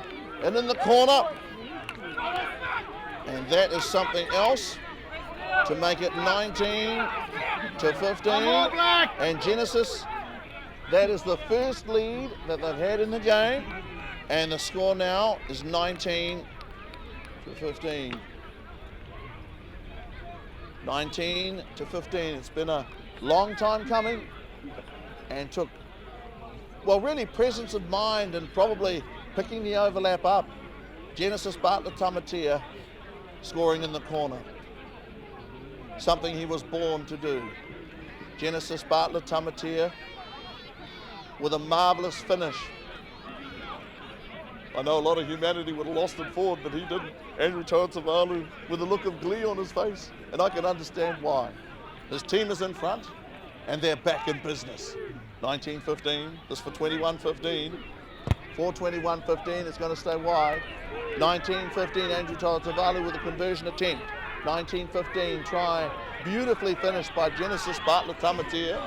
and in the corner, And that is something else to make it 19-15. And Genesis, that is the first lead that they've had in the game. And the score now is 19-15. 19-15. It's been a long time coming and took, well, really presence of mind and probably picking the overlap up. Genesis Bartlett Tamatea scoring in the corner. Something he was born to do. Genesis Bartlett Tamatea with a marvellous finish. I know a lot of humanity would have lost it forward, but he didn't. Andrew Tairāwhiti with a look of glee on his face, and I can understand why. His team is in front, and they're back in business. 19-15, this for 21-15. For 21-15, it's going to stay wide. 19-15, Andrew Tairāwhiti with a conversion attempt. 19-15, try beautifully finished by Genesis Bartlett Tamatea.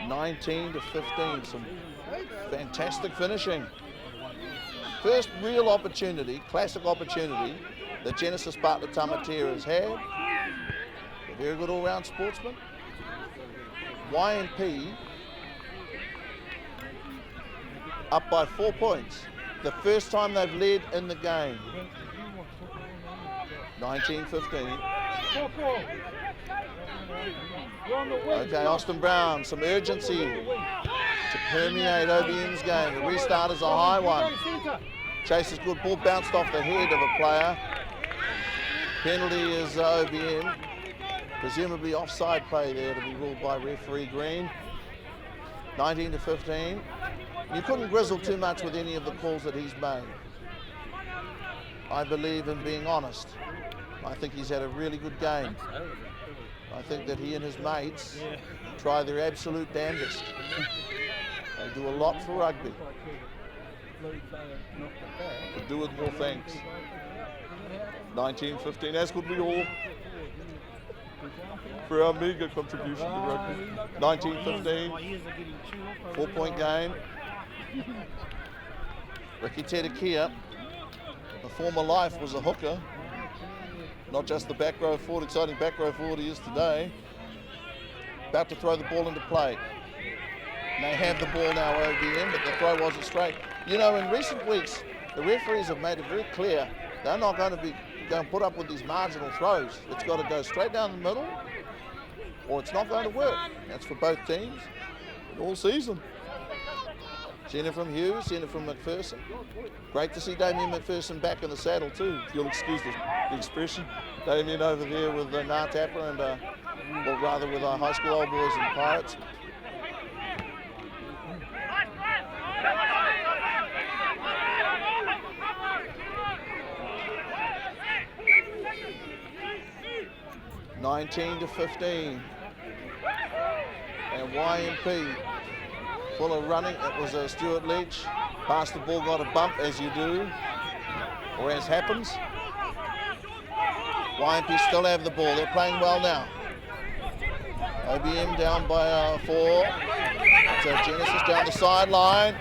(19-15), some fantastic finishing. First real opportunity, classic opportunity that Genesis Bartlett Tamatea has had. A very good all-round sportsman. YMP up by 4 points. The first time they've led in the game. 19-15. Okay, Austin Brown, some urgency to permeate OBM's game. The restart is a high one. Chase's good ball bounced off the head of a player. Penalty is OBM. Presumably offside play there to be ruled by referee Green. 19-15. You couldn't grizzle too much with any of the calls that he's made. I believe in being honest. I think he's had a really good game. I think that he and his mates try their absolute damnedest. They do a lot for rugby. Could do with more thanks. 19-15, as could we all, for our meagre contribution to rugby. 19-15, 4-point game. Ricky Tedekia, the former life was a hooker. Not just the back row forward, exciting back row forward he is today. About to throw the ball into play. And they have the ball now, OBM, but the throw wasn't straight. You know, in recent weeks, the referees have made it very clear they're not going to put up with these marginal throws. It's got to go straight down the middle, or it's not going to work. That's for both teams all season. Seen it from Hughes, seen it from McPherson. Great to see Damien McPherson back in the saddle too, if you'll excuse the expression. Damien over there with Ngā Tapper and, well, rather with our high school old boys and Pirates. (19-15), and YMP full of running. It was Stuart Leach. Passed the ball, got a bump, as you do, or as happens. YMP still have the ball. They're playing well now. OBM down by 4. So Genesis down the sideline,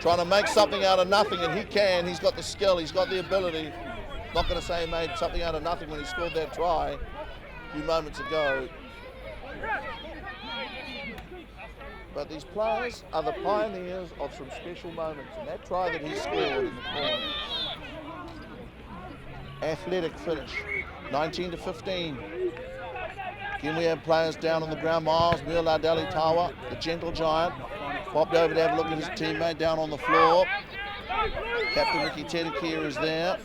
trying to make something out of nothing, and he can. He's got the skill. He's got the ability. Not going to say he made something out of nothing when he scored that try a few moments ago. But these players are the pioneers of some special moments, and that try that he scored in the corner. Athletic finish, 19-15. Again, we have players down on the ground. Miles Muladali Tawa, the gentle giant, popped over to have a look at his teammate down on the floor. Captain Ricky Tedekia is there.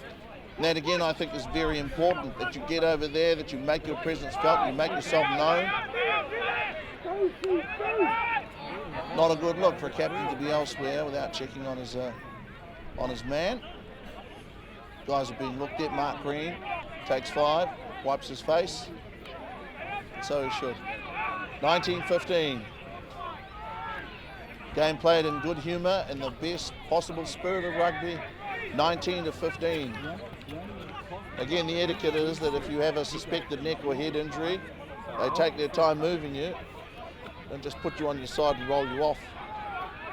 And that again, I think, is very important, that you get over there, that you make your presence felt, you make yourself known. Not a good look for a captain to be elsewhere without checking on his man. Guys are being looked at. Mark Green takes 5, wipes his face. So he should. 19-15. Game played in good humour, in the best possible spirit of rugby. 19-15. Again, the etiquette is that if you have a suspected neck or head injury, they take their time moving you and just put you on your side and roll you off.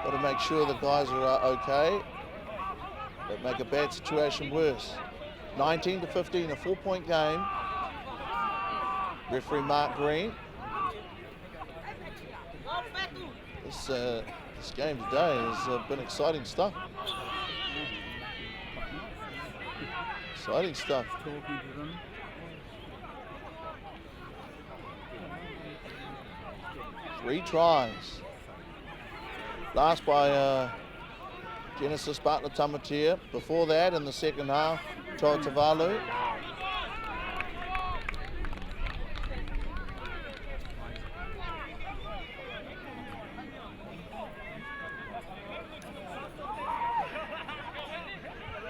Got to make sure the guys are okay. Don't make a bad situation worse. 19-15, a 4-point game. Referee Mark Green. This game today has been exciting stuff. Exciting stuff. 3 tries. Last by Genesis Butler Tamatea. Before that, in the second half, Tairāwhiti.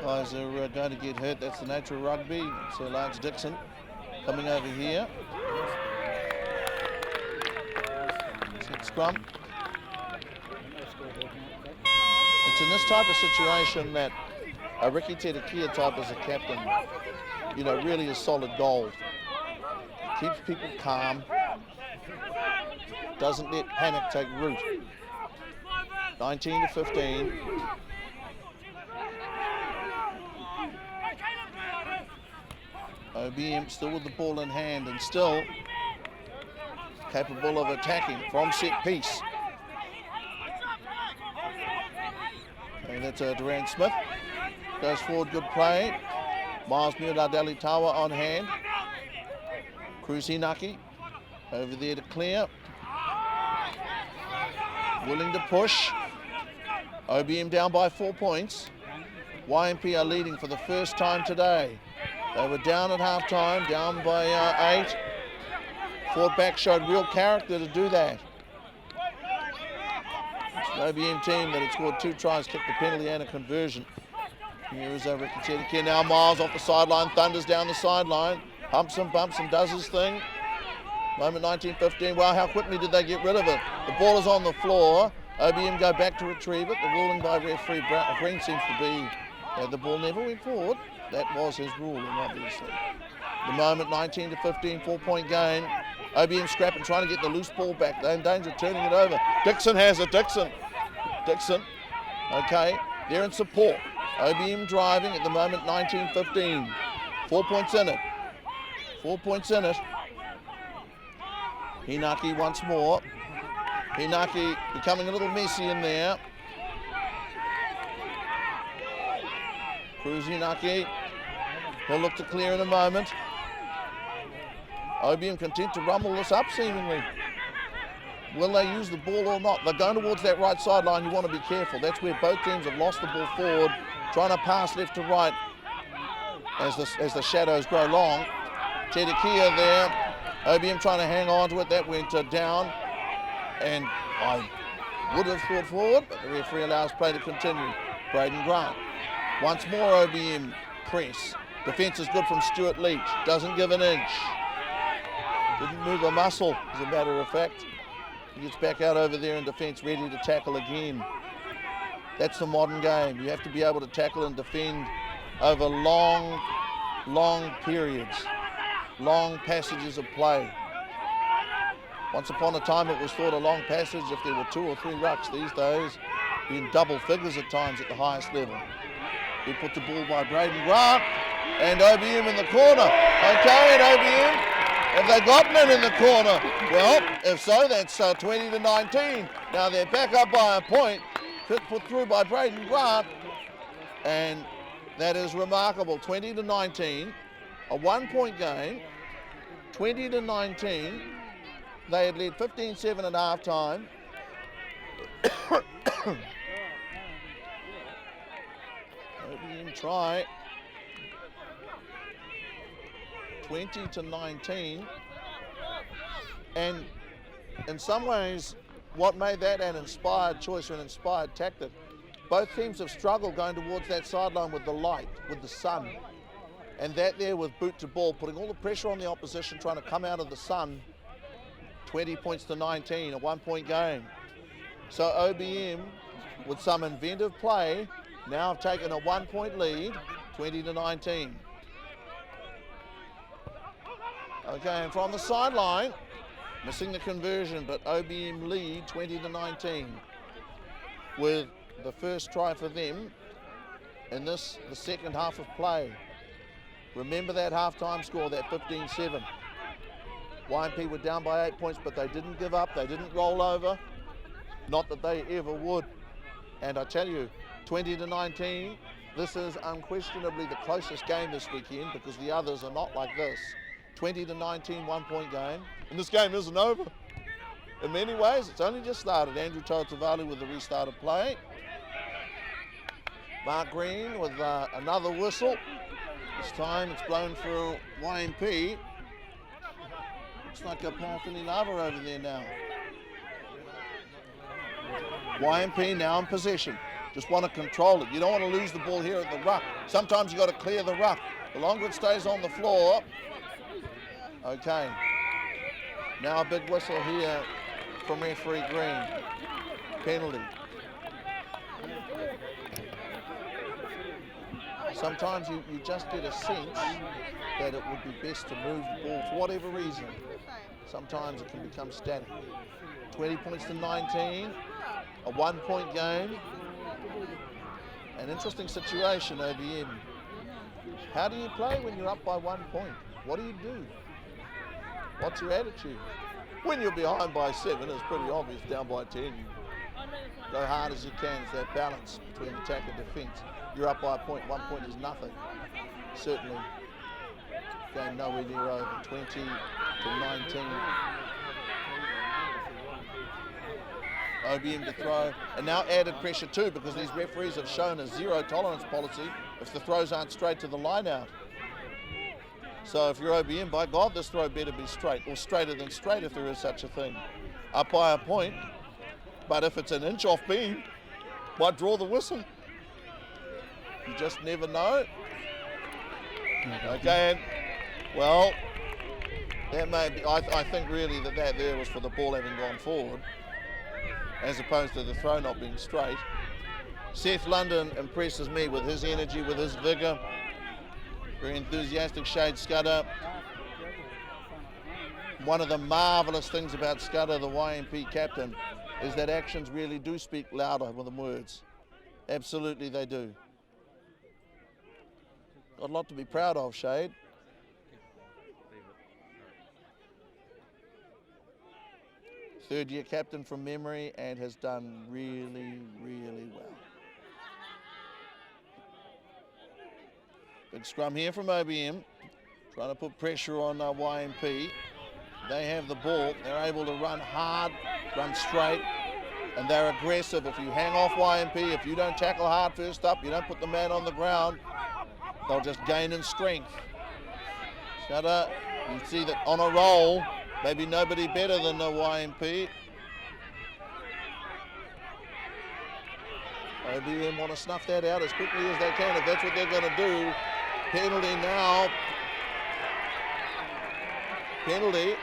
Guys are going to get hurt. That's the nature of rugby. So Lance Dixon coming over here. Set scrum. It's in this type of situation that a Ricky Tairāwhiti type as a captain, you know, really is solid gold. Keeps people calm. Doesn't let panic take root. 19-15. OBM still with the ball in hand and still capable of attacking from set piece. And that's Durant Smith. Goes forward, good play. Miles Muradali Tawa on hand. Cruz Hinaki over there to clear. Willing to push. OBM down by 4 points. YMP are leading for the first time today. They were down at half-time, down by 8. Fought back, showed real character to do that. It's an OBM team that had scored 2 tries, kicked the penalty and a conversion. Here is Ricky Tairāwhiti. Now Miles off the sideline, thunders down the sideline. Humps and bumps and does his thing. Moment 19-15. Wow, how quickly did they get rid of it? The ball is on the floor. OBM go back to retrieve it. The ruling by referee Green seems to be the ball never went forward. That was his ruling, obviously. The moment 19-15, 4-point game. OBM scrapping, trying to get the loose ball back. They're in danger of turning it over. Dixon has it, Dixon, okay, they're in support. OBM driving at the moment 19-15. 4 points in it. 4 points in it. Hinaki once more. Hinaki becoming a little messy in there. Cruz Hinaki, he'll look to clear in a moment. OBM content to rumble this up seemingly. Will they use the ball or not? They're going towards that right sideline. You want to be careful. That's where both teams have lost the ball forward, trying to pass left to right as the shadows grow long. Tairāwhiti there. OBM trying to hang on to it. That went down. And I would have thought forward, but the referee allows play to continue. Braden Grant. Once more OBM press. Defence is good from Stuart Leach. Doesn't give an inch. Didn't move a muscle, as a matter of fact. He gets back out over there in defence, ready to tackle again. That's the modern game. You have to be able to tackle and defend over long periods, long passages of play. Once upon a time it was thought a long passage if there were 2 or 3 rucks. These days, in double figures at times at the highest level. We put the ball by Braden Grant and OBM in the corner. Okay, and OBM, have they gotten it in the corner? Well, if so, that's 20-19. Now they're back up by a point. Put through by Braden Grant. And that is remarkable. 20-19, a 1-point game. 20-19. They had led 15-7 at half-time. OBM try. 20-19. And in some ways, what made that an inspired choice or an inspired tactic, both teams have struggled going towards that sideline with the light, with the sun. And that there with boot to ball, putting all the pressure on the opposition, trying to come out of the sun. 20 points to 19, a 1-point game. So OBM, with some inventive play, now have taken a 1-point lead, 20-19. Okay, and from the sideline, missing the conversion, but OBM lead 20-19. with the first try for them in the second half of play. Remember that halftime score, that 15-7. YMP were down by 8 points, but they didn't give up. They didn't roll over. Not that they ever would. And I tell you, 20-19, this is unquestionably the closest game this weekend because the others are not like this. 20-19, 1 point game. And this game isn't over. In many ways, it's only just started. Andrew Tairāwhiti with the restart of play. Mark Green with another whistle. This time it's blown for YMP. Looks like a Parakini Lava over there now. YMP now in possession. Just want to control it. You don't want to lose the ball here at the ruck. Sometimes you got to clear the ruck. The longer it stays on the floor. Okay. Now a big whistle here from referee Green. Penalty. Sometimes you just get a sense that it would be best to move the ball for whatever reason. Sometimes it can become static. 20 points to 19, a 1 point game. An interesting situation, OBM. How do you play when you're up by 1 point? What do you do? What's your attitude? When you're behind by 7, it's pretty obvious. Down by 10, you go hard as you can. It's that balance between attack and defence. You're up by a point. 1 point is nothing. Certainly, game nowhere near over. 20 to 19. OBM to throw, and now added pressure too because these referees have shown a zero tolerance policy if the throws aren't straight to the line out. So if you're OBM, by God, this throw better be straight, or straighter than straight if there is such a thing. Up by a point, but if it's an inch off beam, why draw the whistle? You just never know. Okay, well, that may be, I think really that there was for the ball having gone forward, as opposed to the throw not being straight. Seth London impresses me with his energy, with his vigour. Very enthusiastic. Shade Scudder. One of the marvellous things about Scudder, the YMP captain, is that actions really do speak louder than words. Absolutely they do. Got a lot to be proud of, Shade. Third-year captain from memory and has done really, really well. Big scrum here from OBM, trying to put pressure on YMP. They have the ball. They're able to run hard, run straight, and they're aggressive. If you hang off YMP, if you don't tackle hard first up, you don't put the man on the ground, they'll just gain in strength. Scudder, you see that on a roll. Maybe nobody better than the YMP. OBM want to snuff that out as quickly as they can if that's what they're going to do. Penalty now. Penalty.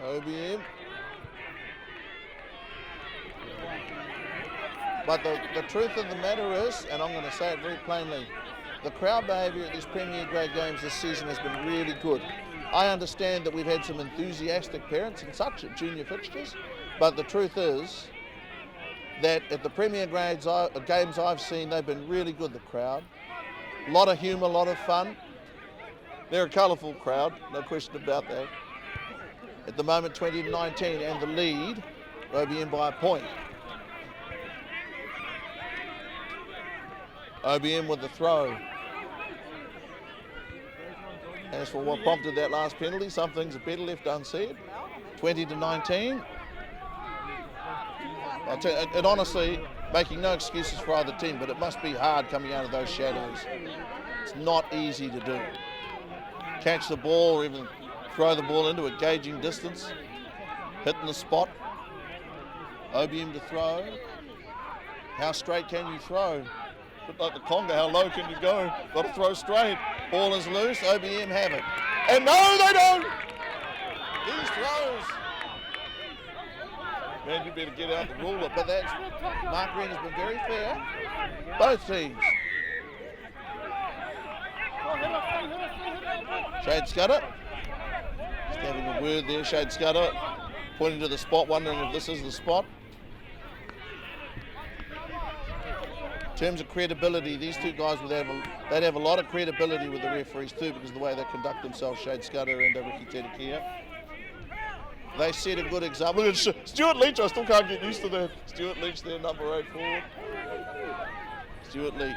OBM. But the truth of the matter is, and I'm going to say it very plainly, the crowd behaviour at these Premier Grade games this season has been really good. I understand that we've had some enthusiastic parents and such at junior fixtures, but the truth is that at the Premier Grades games I've seen, they've been really good, the crowd. A lot of humour, a lot of fun. They're a colourful crowd, no question about that. At the moment, 20-19, and the lead, OBM by a point. OBM with the throw. As for what prompted that last penalty, some things are better left unsaid. 20-19. I'll tell you, and honestly, making no excuses for either team, but it must be hard coming out of those shadows. It's not easy to do. Catch the ball or even throw the ball into a gauging distance. Hitting the spot. OBM to throw. How straight can you throw? Bit like the conga, how low can you go? Got to throw straight. Ball is loose, OBM have it. And no, they don't! These throws. Man, you better get out the ruler. But that's, Mark Green has been very fair. Both teams. Shade Scudder. Just having a word there, Shade Scudder. pointing to the spot, wondering if this is the spot. In terms of credibility, these two guys they'd have a lot of credibility with the referees too, because of the way they conduct themselves, Shade Scudder and Ricky Tedekia. They set a good example. Look at Stuart Leach, I still can't get used to that. Stuart Leach there, number 8 forward. Stuart Leach,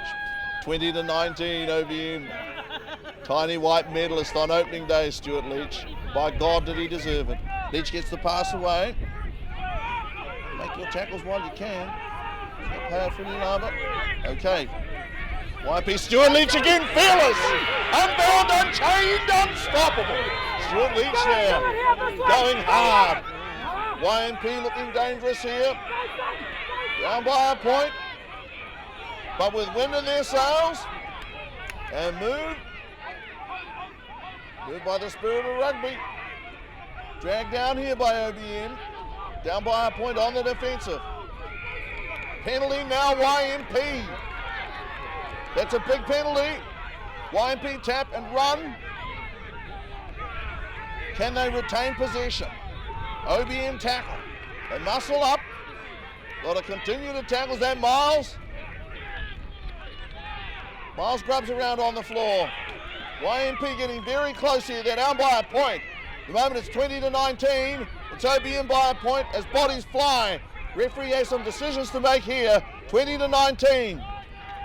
20-19 OBM. Tiny white medalist on opening day, Stuart Leach. By God, did he deserve it. Leach gets the pass away. Make your tackles while you can. Pay for any lava. Okay. YMP, Stuart Leach again, fearless. Unbound, unchained, unstoppable. Stuart Leach there, going hard. YMP looking dangerous here. Down by a point, but with wind in their sails. And moved by the spirit of rugby. Dragged down here by OBM. Down by a point on the defensive. Penalty now, YMP. That's a big penalty. YMP tap and run. Can they retain possession? OBM tackle. They muscle up. Got to continue to tackle that Miles. Miles grubs around on the floor. YMP getting very close here. They're down by a point. At the moment it's 20-19. It's OBM by a point as bodies fly. Referee has some decisions to make here. 20-19.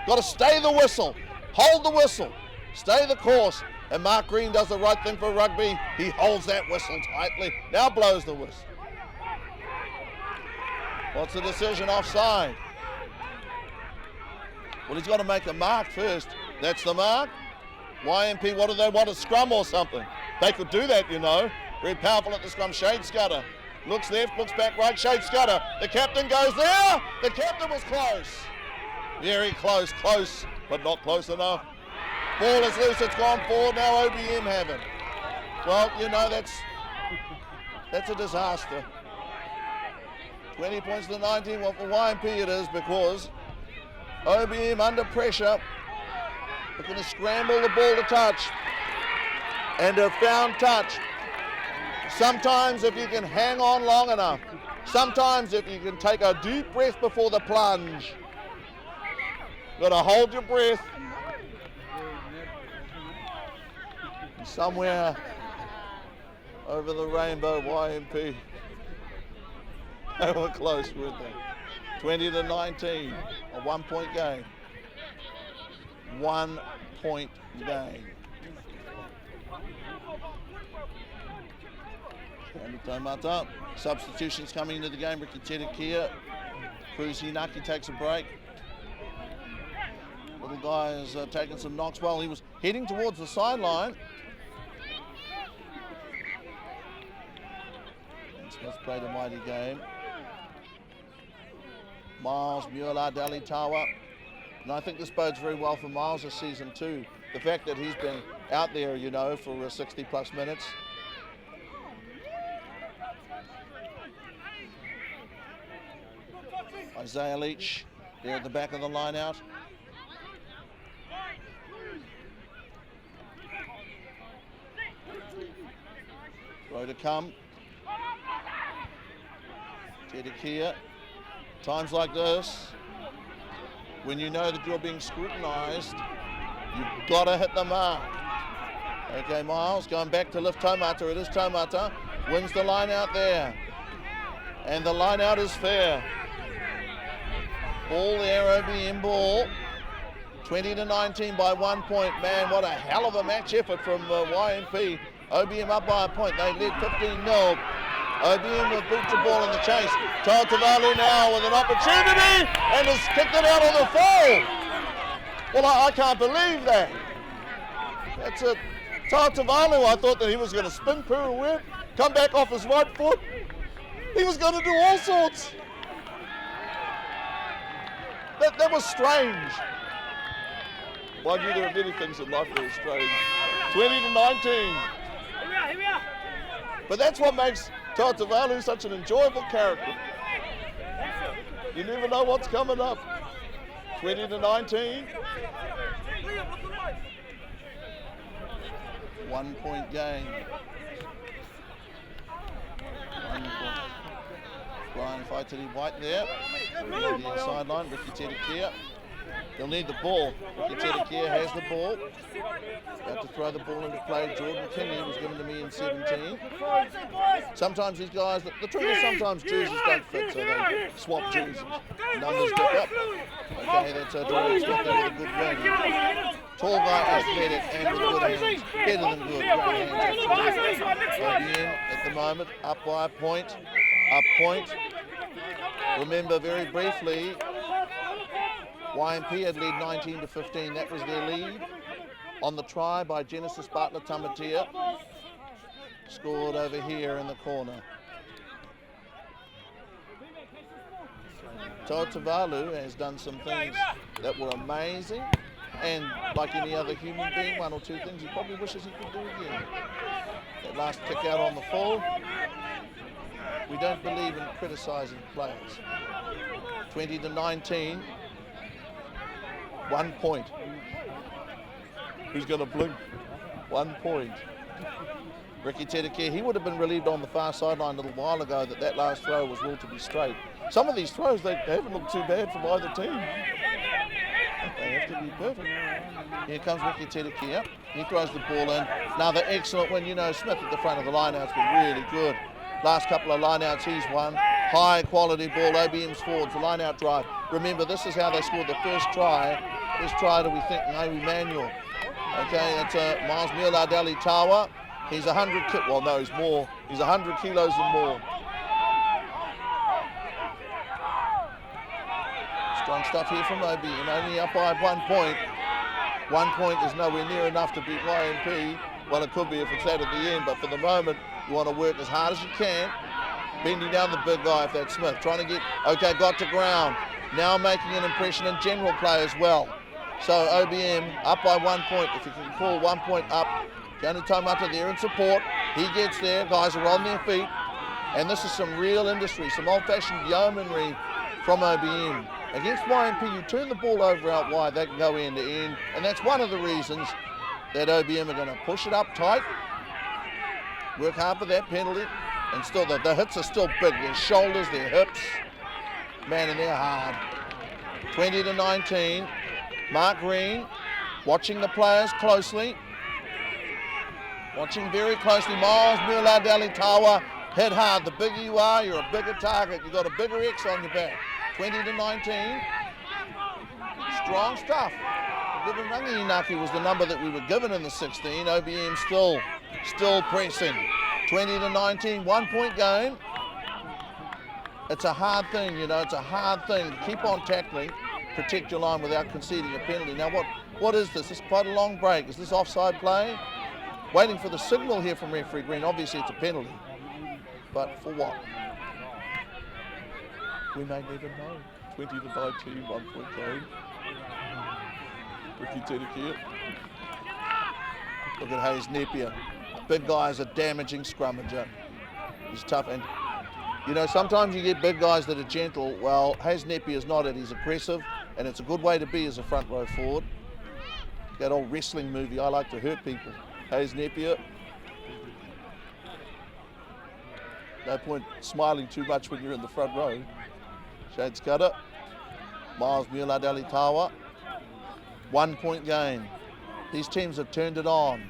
Got to stay the whistle. Hold the whistle. Stay the course. And Mark Green does the right thing for rugby. He holds that whistle tightly. Now blows the whistle. What's the decision? Offside. Well, he's got to make a mark first. That's the mark. YMP, what do they want? A scrum or something? They could do that, you know. Very powerful at the scrum. Shade Scudder. Looks left, looks back right. Shade Scudder. The captain goes there. The captain was close. Very close, but not close enough. Ball is loose, it's gone forward, now OBM have it. Well, you know, that's a disaster. 20 points to 19, well for YMP it is, because OBM under pressure, looking to scramble the ball to touch, and have found touch. Sometimes if you can hang on long enough, sometimes if you can take a deep breath before the plunge, got to hold your breath. Somewhere over the rainbow, YMP. They were close, weren't they? 20-19, a 1 point game. 1 point game. Tairāwhiti. Substitutions coming into the game. Ricky Tedekia. Cruz Hinaki takes a break. Little guy is taking some knocks while he was heading towards the sideline. Smith played a mighty game. Miles, Mueller, Dali Tawa. And I think this bodes very well for Miles this season too. The fact that he's been out there, you know, for 60 plus minutes. Isaiah Leach there at the back of the line out. Throw to come. Tedekia. Times like this, when you know that you're being scrutinised, you've got to hit the mark. Okay, Miles going back to lift Tairāwhiti. It is Tairāwhiti. Wins the line out there. And the line out is fair. Ball there, OBM ball. 20-19 by 1 point. Man, what a hell of a match effort from YMP. OBM up by a point. They led 15-0. OBM will beat the ball in the chase. Tairāwhiti now with an opportunity and has kicked it out on the fall. Well, I can't believe that. That's it. Tairāwhiti, I thought that he was going to spin pirouette, come back off his right foot. He was going to do all sorts. That was strange. Mind you, there are many things in life that are strange. 20-19. But that's what makes Tairāwhiti such an enjoyable character. You never know what's coming up. 20-19. 1 point game. 1 point. Brian Tairāwhiti there. On the sideline, Ricky Tedekia. He'll need the ball. Ricky Tedekia has the ball. About to throw the ball into play. Jordan Kingley was given to me in 17. Sometimes these guys, the truth is sometimes jerseys don't fit, so they swap jerseys. Numbers pick up. Okay, that's a direct step there with a good wing. Tall guy, athletic, and with good hands. Better than good. Great hands. OBM at the moment, up by a point. Up point. Remember very briefly, YMP had lead 19-15. That was their lead. On the try by Genesis Butler Tamatea. Scored over here in the corner. Toa Tavalu has done some things that were amazing. And like any other human being, one or two things he probably wishes he could do again. That last kick out on the full. We don't believe in criticising players. 20-19. 1 point. Who's going to blink? 1 point. Ricky Tedekia, he would have been relieved on the far sideline a little while ago that last throw was ruled to be straight. Some of these throws, they haven't looked too bad from either team. They have to be perfect. Here comes Ricky Tedekia. He throws the ball in. Another excellent win. You know, Smith at the front of the line-out's been really good. Last couple of line-outs he's won. High quality ball, OBM's forwards, the line-out drive. Remember, this is how they scored the first try. This try, do we think, no, Emmanuel. Okay, that's Miles Mueller Tawa. He's 100 kilos, well no, he's more. He's 100 kilos and more. Strong stuff here from OBM, only up by 1 point. 1 point is nowhere near enough to beat YMP. Well, it could be if it's that at the end, but for the moment, you want to work as hard as you can. Bending down the big guy if that's Smith. Trying to get, okay, got to ground. Now making an impression in general play as well. So OBM up by 1 point. If you can call 1 point up, Johnny Taumata there in support. He gets there, guys are on their feet. And this is some real industry, some old-fashioned yeomanry from OBM. Against YMP, you turn the ball over out wide, they can go end to end. And that's one of the reasons that OBM are going to push it up tight, work hard for that penalty, and still the hits are still big. Their shoulders, their hips, man, and they're hard. 20-19. Mark Green watching the players closely. Watching very closely. Miles Mueller-Tawa, head hard. The bigger you are, you're a bigger target. You've got a bigger X on your back. 20-19. Strong stuff. Given Rangi Inaki was the number that we were given in the 16. OBM still pressing. 20-19, 1 point game. It's a hard thing, you know, it's a hard thing. Keep on tackling, protect your line without conceding a penalty. Now what is this? This is quite a long break. Is this offside play? Waiting for the signal here from referee Green. Obviously it's a penalty. But for what? We may never know. 20-19, 1 point game. Ricky Tedekia. Look at Hayes Napier. Big guy is a damaging scrummager. He's tough, and you know, sometimes you get big guys that are gentle. Well, Hayes Napier is not it. He's aggressive, and it's a good way to be as a front row forward. That old wrestling movie, I like to hurt people. Hayes Napier. No point smiling too much when you're in the front row. Shade Scudder. Miles Mueller-Tawa. 1 point game. These teams have turned it on.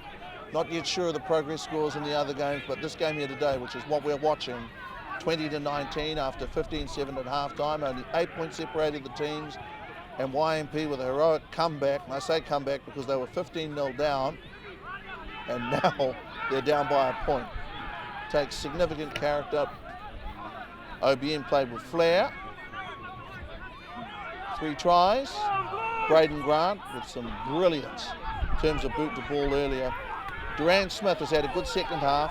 Not yet sure of the progress scores in the other games, but this game here today, which is what we're watching, 20-19 after 15-7 at halftime, only 8 points separated the teams, and YMP with a heroic comeback, and I say comeback because they were 15-0 down, and now they're down by a point. Takes significant character. OBM played with flair. 3 tries. Braden Grant with some brilliance in terms of boot the ball earlier. Durant Smith has had a good second half.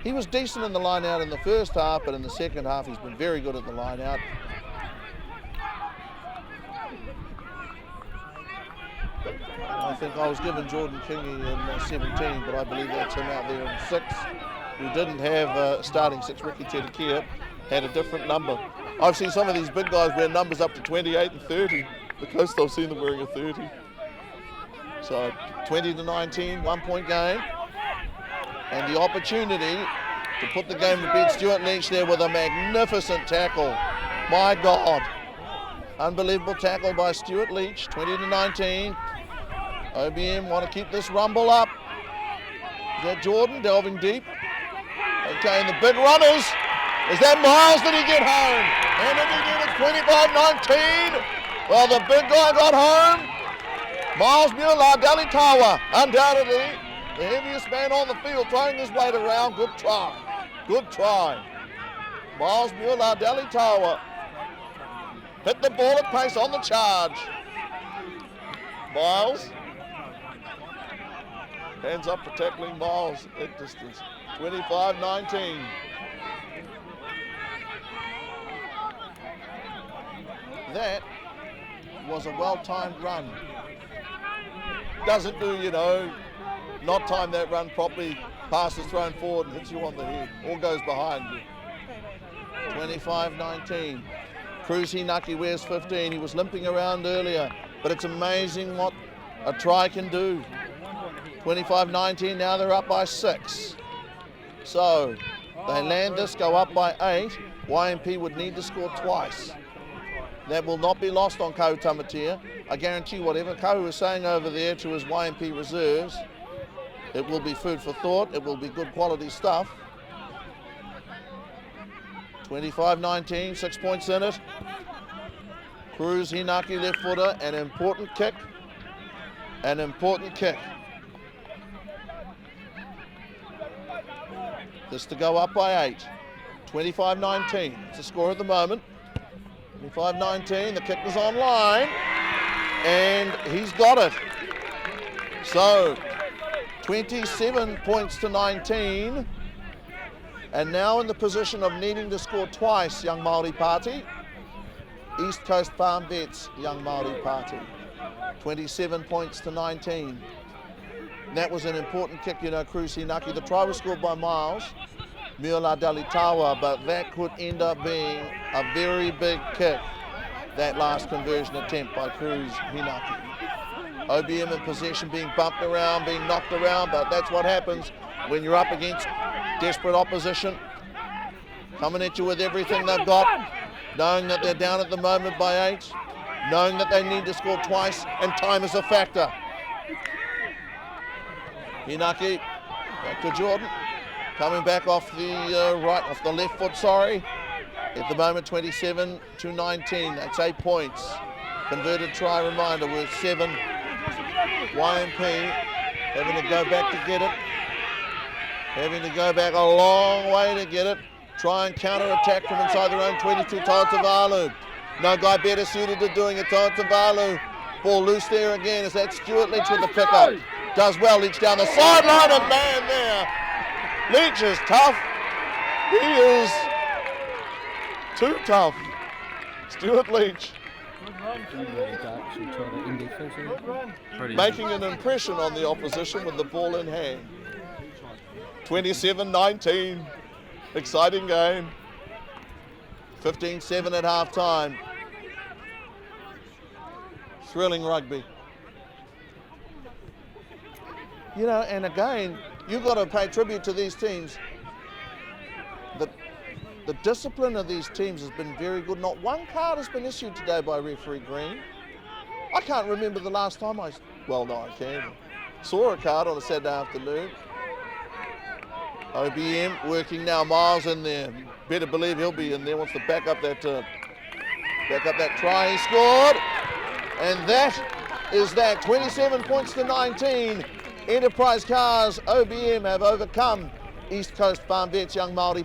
He was decent in the line out in the first half, but in the second half he's been very good at the line out. I think I was given Jordan Kingy in 17, but I believe that's him out there in 6. We didn't have starting 6. Ricky Tedekia had a different number. I've seen some of these big guys wear numbers up to 28 and 30. The closest I've seen them wearing a 30. So 20-19, 1 point game. And the opportunity to put the game to bed. Stuart Leach there with a magnificent tackle. My God. Unbelievable tackle by Stuart Leach, 20-19. OBM want to keep this rumble up. Is that Jordan delving deep? Okay, and the big runners. Is that Miles? Did he get home? And did he get it? 25-19. Well, the big guy got home. Miles Mueller, Tairāwhiti, undoubtedly the heaviest man on the field, throwing his weight around. Good try. Good try. Miles Mueller, Tairāwhiti. Hit the ball at pace on the charge. Miles. Hands up for tackling Miles at distance. 25-19. That was a well-timed run. Doesn't do, not time that run properly. Pass is thrown forward and hits you on the head. All goes behind you. 25-19. Cruz Hinaki wears 15. He was limping around earlier, but it's amazing what a try can do. 25-19, now they're up by 6. So they land this, go up by 8. YMP would need to score twice. That will not be lost on Kau Tamatea. I guarantee whatever Kau is saying over there to his YMP reserves, it will be food for thought. It will be good quality stuff. 25-19, 6 points in it. Cruz Hinaki left footer, an important kick. An important kick. This to go up by 8. 25-19, it's the score at the moment. 25-19, the kick is online, and he's got it. So, 27 points to 19, and now in the position of needing to score twice, young Māori party. East Coast Farm Vets, young Māori party. 27 points to 19. That was an important kick, Cruz Hinaki. The try was scored by Miles Mueller Tairāwhiti, but that could end up being a very big kick, that last conversion attempt by Cruz Hinaki. OBM in possession, being bumped around, being knocked around, but that's what happens when you're up against desperate opposition, coming at you with everything they've got, knowing that they're down at the moment by 8, knowing that they need to score twice, and time is a factor. Hinaki, back to Jordan, coming back off the off the left foot, sorry. At the moment, 27-19, that's 8 points. Converted try, reminder, with 7. YMP having to go back to get it. Having to go back a long way to get it. Try and counter-attack from inside their own 22, Tairāwhiti. No guy better suited to doing it, Tairāwhiti. Ball loose there again. Is that Stuart Leach with the pickup? Does well, Leach down the sideline, and man there. Leach is tough. He is too tough. Stuart Leach. Making an impression on the opposition with the ball in hand. 27-19. Exciting game. 15-7 at half time. Thrilling rugby. And again, you've got to pay tribute to these teams. The discipline of these teams has been very good. Not one card has been issued today by referee Green. I can't remember the last time I can. Saw a card on a Saturday afternoon. OBM working now, Miles in there. Better believe he'll be in there, wants to back up that try he scored. And that is that, 27 points to 19. Enterprise Cars, OBM have overcome East Coast Farm Vets Young Māori